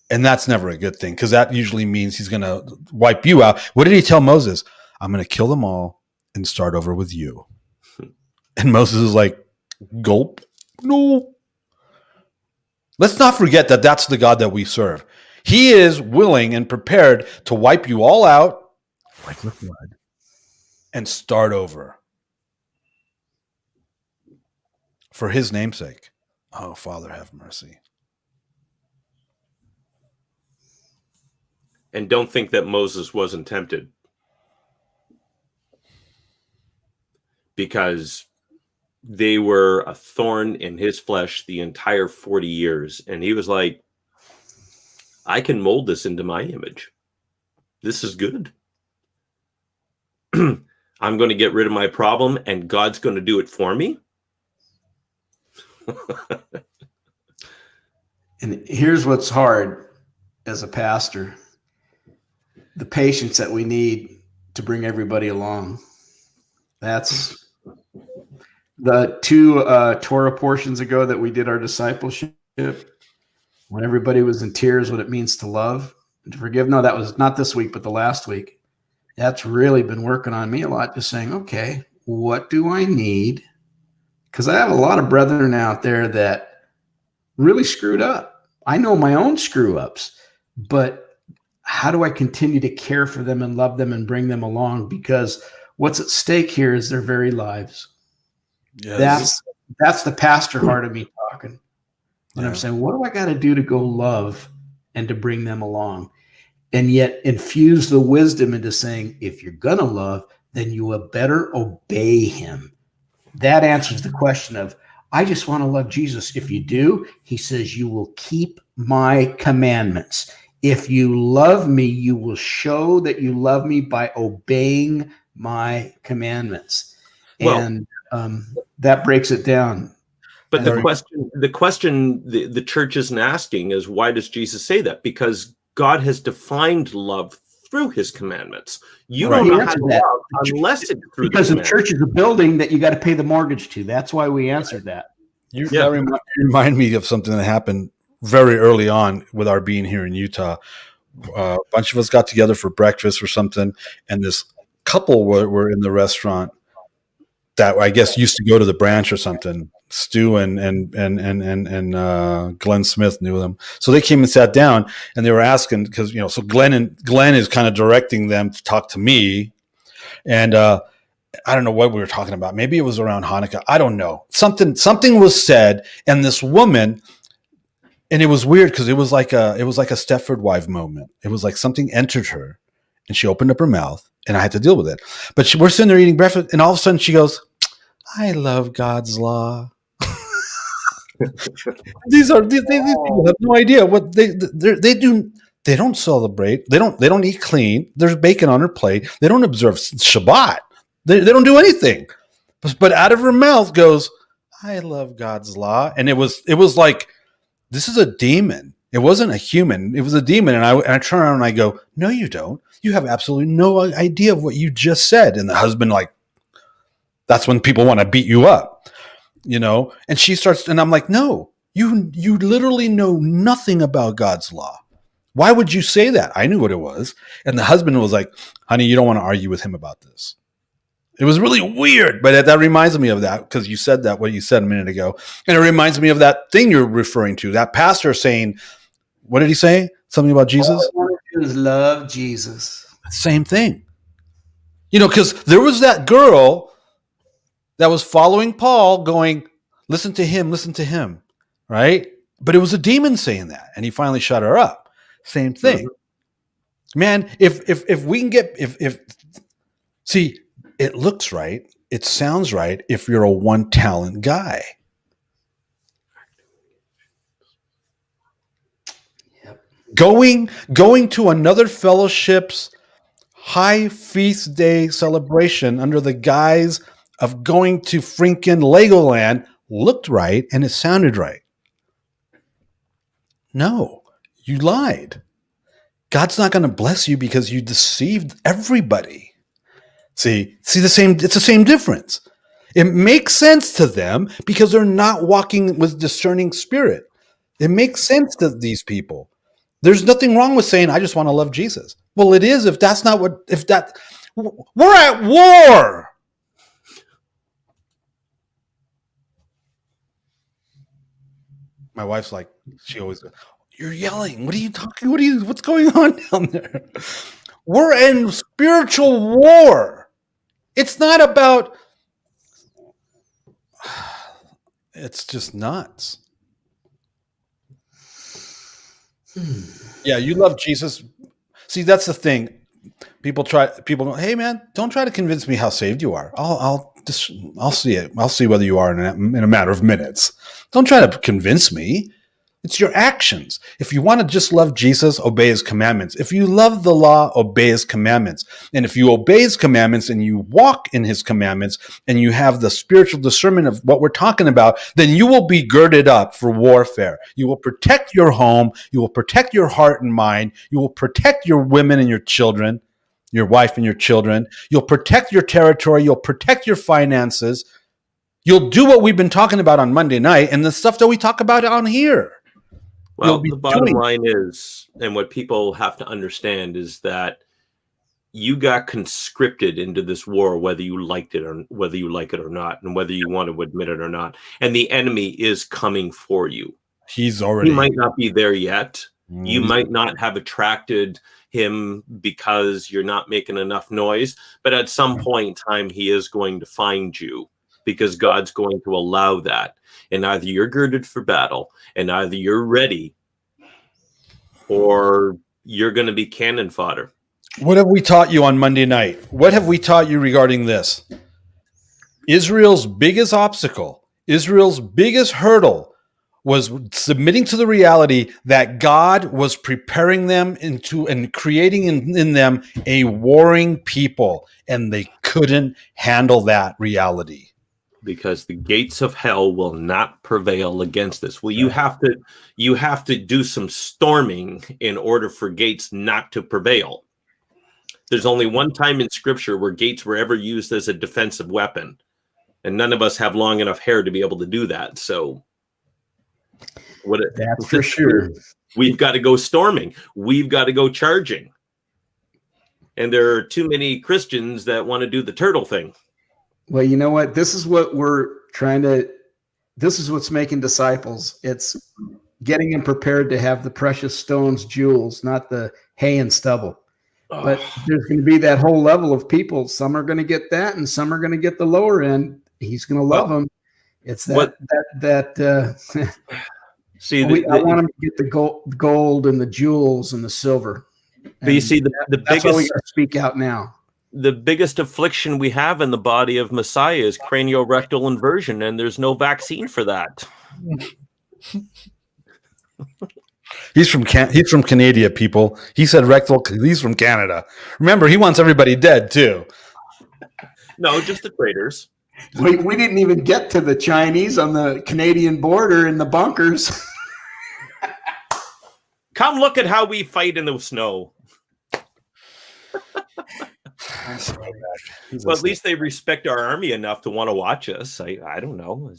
[SPEAKER 2] And that's never a good thing, because that usually means he's going to wipe you out. What did he tell Moses? I'm going to kill them all and start over with you. And Moses is like, gulp. No. Let's not forget that that's the God that we serve. He is willing and prepared to wipe you all out like with blood and start over for his namesake. Oh, Father, have mercy.
[SPEAKER 3] And don't think that Moses wasn't tempted, because they were a thorn in his flesh the entire 40 years. And he was like, I can mold this into my image. This is good. I'm going to get rid of my problem, and God's going to do it for me.
[SPEAKER 4] And here's what's hard as a pastor: the patience that we need to bring everybody along. That's the 2 Torah portions ago that we did our discipleship, when everybody was in tears, what it means to love and to forgive. No, that was not this week, but the last week. That's really been working on me a lot, just saying, okay, what do I need? Because I have a lot of brethren out there that really screwed up. I know my own screw ups, but how do I continue to care for them and love them and bring them along? Because what's at stake here is their very lives. Yes. That's the pastor heart of me talking. And I'm saying, what do I got to do to go love and to bring them along? And yet infuse the wisdom into saying, if you're going to love, then you will better obey him. That answers the question of, I just want to love Jesus. If you do, he says, you will keep my commandments. If you love me, you will show that you love me by obeying my commandments.
[SPEAKER 3] Well,
[SPEAKER 4] and that breaks it down.
[SPEAKER 3] But the question the church isn't asking is, why does Jesus say that? Because God has defined love through his commandments. You don't know how to love unless it's through
[SPEAKER 4] because the church is a building that you got to pay the mortgage to. That's why we answered that.
[SPEAKER 2] That remind me of something that happened very early on with our being here in Utah. A bunch of us got together for breakfast or something, and this couple were in the restaurant that I guess used to go to the branch or something. Stu and Glenn Smith knew them, so they came and sat down, and they were asking, because so Glenn is kind of directing them to talk to me, and I don't know what we were talking about. Maybe it was around Hanukkah. I don't know. Something was said, and this woman, and it was weird because it was like a Stepford wife moment. It was like something entered her, and she opened up her mouth, and I had to deal with it. But we're sitting there eating breakfast, and all of a sudden she goes, "I love God's law." These people have no idea what they do. They don't celebrate. They don't eat clean. There's bacon on her plate. They don't observe Shabbat. They don't do anything. But out of her mouth goes, "I love God's law," and it was like, this is a demon. It wasn't a human. It was a demon. And I turn around and I go, "No, you don't. You have absolutely no idea of what you just said." And the husband, like, that's when people want to beat you up. And she starts, and I'm like, no, you literally know nothing about God's law. Why would you say that? I knew what it was. And the husband was like, "Honey, you don't want to argue with him about this." It was really weird, but that reminds me of that, because you said that, what you said a minute ago. And it reminds me of that thing you're referring to, that pastor saying, what did he say? Something about Jesus?
[SPEAKER 4] All I want to do is love Jesus.
[SPEAKER 2] Same thing. Because there was that girl that was following Paul going, listen to him, right? But it was a demon saying that, and he finally shut her up. Same thing. Mm-hmm. Man, if we can get, see, it looks right, it sounds right if you're a one talent guy. Going to another fellowship's high feast day celebration under the guise of going to freaking Legoland looked right and it sounded right. No, you lied. God's not going to bless you because you deceived everybody. See it's the same difference. It makes sense to them because they're not walking with discerning spirit. It makes sense to these people. There's nothing wrong with saying, I just want to love Jesus. Well, it is we're at war. My wife's like, she always goes, you're yelling. What are you talking? What's going on down there? We're in spiritual war. It's not about, it's just nuts. Yeah, you love Jesus. See, that's the thing. People go, hey man, don't try to convince me how saved you are. I'll see it. I'll see whether you are in a matter of minutes. Don't try to convince me. It's your actions. If you want to just love Jesus, obey his commandments. If you love the law, obey his commandments. And if you obey his commandments and you walk in his commandments and you have the spiritual discernment of what we're talking about, then you will be girded up for warfare. You will protect your home. You will protect your heart and mind. You will protect your women and your children, your wife and your children. You'll protect your territory. You'll protect your finances. You'll do what we've been talking about on Monday night and the stuff that we talk about on here.
[SPEAKER 3] Well, the bottom line is, and what people have to understand is that you got conscripted into this war, whether you liked it or whether you like it or not, and whether you want to admit it or not. And the enemy is coming for you.
[SPEAKER 2] He
[SPEAKER 3] might not be there yet. You might not have attracted him because you're not making enough noise, but at some point in time, he is going to find you because God's going to allow that. And either you're girded for battle, and either you're ready, or you're going to be cannon fodder.
[SPEAKER 2] What have we taught you on Monday night? What have we taught you regarding this? Israel's biggest obstacle, Israel's biggest hurdle was submitting to the reality that God was preparing them into and creating in them a warring people, and they couldn't handle that reality.
[SPEAKER 3] Because the gates of hell will not prevail against this. Well, you have to do some storming in order for gates not to prevail. There's only one time in Scripture where gates were ever used as a defensive weapon, and none of us have long enough hair to be able to do that. So,
[SPEAKER 4] that's for sure.
[SPEAKER 3] We've got to go storming. We've got to go charging, and there are too many Christians that want to do the turtle thing.
[SPEAKER 4] Well, you know what? This is what this is what's making disciples. It's getting them prepared to have the precious stones, jewels, not the hay and stubble. Oh. But there's going to be that whole level of people. Some are going to get that, and some are going to get the lower end. He's going to love them. It's that.
[SPEAKER 3] See,
[SPEAKER 4] I want them to get the gold and the jewels and the silver.
[SPEAKER 3] But you see, the
[SPEAKER 4] that's
[SPEAKER 3] biggest.
[SPEAKER 4] Why we got to speak out now.
[SPEAKER 3] The biggest affliction we have in the body of Messiah is craniorectal inversion, and there's no vaccine for that.
[SPEAKER 2] He's from Canada, people. He said rectal. He's from Canada. Remember, he wants everybody dead too.
[SPEAKER 3] No, just the traitors.
[SPEAKER 4] We didn't even get to the Chinese on the Canadian border in the bunkers.
[SPEAKER 3] Come look at how we fight in the snow. Well, at least they respect our army enough to want to watch us. I don't know.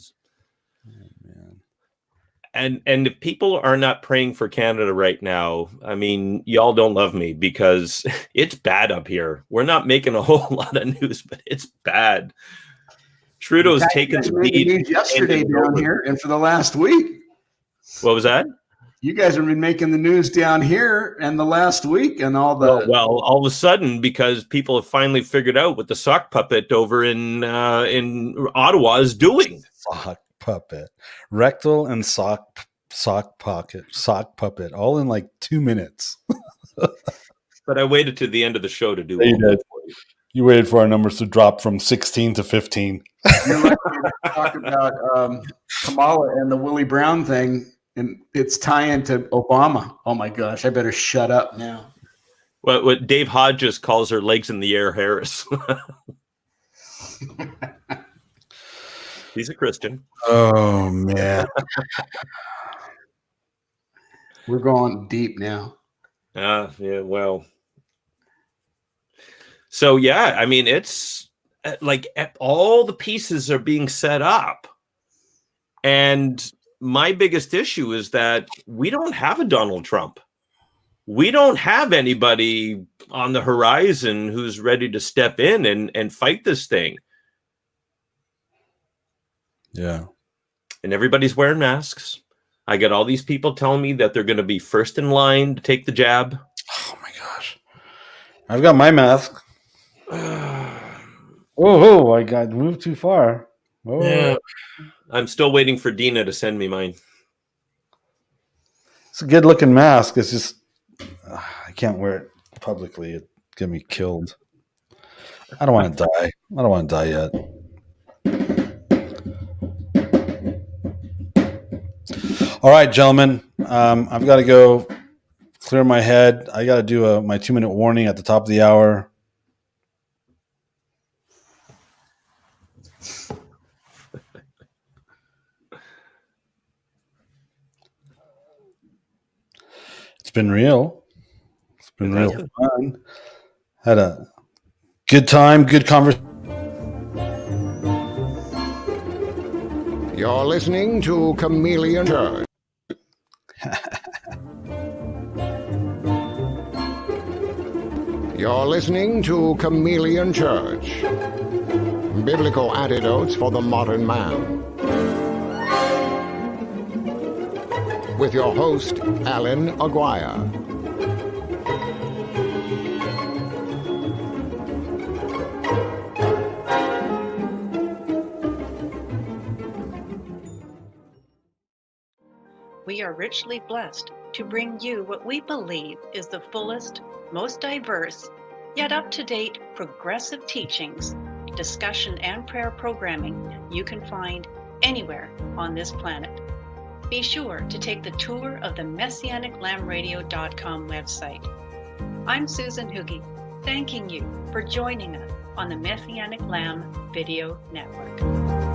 [SPEAKER 3] And if people are not praying for Canada right now, I mean, y'all don't love me because it's bad up here. We're not making a whole lot of news, but it's bad. Trudeau's taken the lead
[SPEAKER 4] yesterday down here, and for the last week.
[SPEAKER 3] What was that?
[SPEAKER 4] You guys have been making the news down here and the last week and all the
[SPEAKER 3] well, all of a sudden, because people have finally figured out what the sock puppet over in Ottawa is doing.
[SPEAKER 2] Sock puppet, rectal and sock puppet, all in like 2 minutes.
[SPEAKER 3] But I waited to the end of the show to do
[SPEAKER 2] it. You waited for our numbers to drop from 16 to 15.
[SPEAKER 4] You're lucky to talk about Kamala and the Willie Brown thing. And it's tying to Obama. Oh my gosh, I better shut up now.
[SPEAKER 3] What Dave Hodges calls her legs in the air Harris. He's a Christian.
[SPEAKER 2] Oh man.
[SPEAKER 4] We're going deep now.
[SPEAKER 3] Yeah, well. So yeah, I mean, it's like all the pieces are being set up. And my biggest issue is that we don't have a Donald Trump. We don't have anybody on the horizon who's ready to step in and fight this thing.
[SPEAKER 2] Yeah.
[SPEAKER 3] And everybody's wearing masks. I got all these people telling me that they're going to be first in line to take the jab.
[SPEAKER 2] Oh my gosh. I've got my mask. I got moved too far. Oh.
[SPEAKER 3] Yeah. I'm still waiting for Dina to send me mine.
[SPEAKER 2] It's a good looking mask. It's just I can't wear it publicly. It'd get me killed. I don't want to die. I don't want to die yet. All right, gentlemen. I've got to go clear my head. I got to do my 2-minute warning at the top of the hour. It's been real. It's been real fun. Had a good time, good conversation.
[SPEAKER 1] You're listening to Chameleon Church. You're listening to Chameleon Church. Biblical Antidotes for the Modern Man. With your host, Allan Aguirre.
[SPEAKER 5] We are richly blessed to bring you what we believe is the fullest, most diverse, yet up-to-date progressive teachings, discussion, and prayer programming you can find anywhere on this planet. Be sure to take the tour of the MessianicLambRadio.com website. I'm Susan Hoogie, thanking you for joining us on the Messianic Lamb Video Network.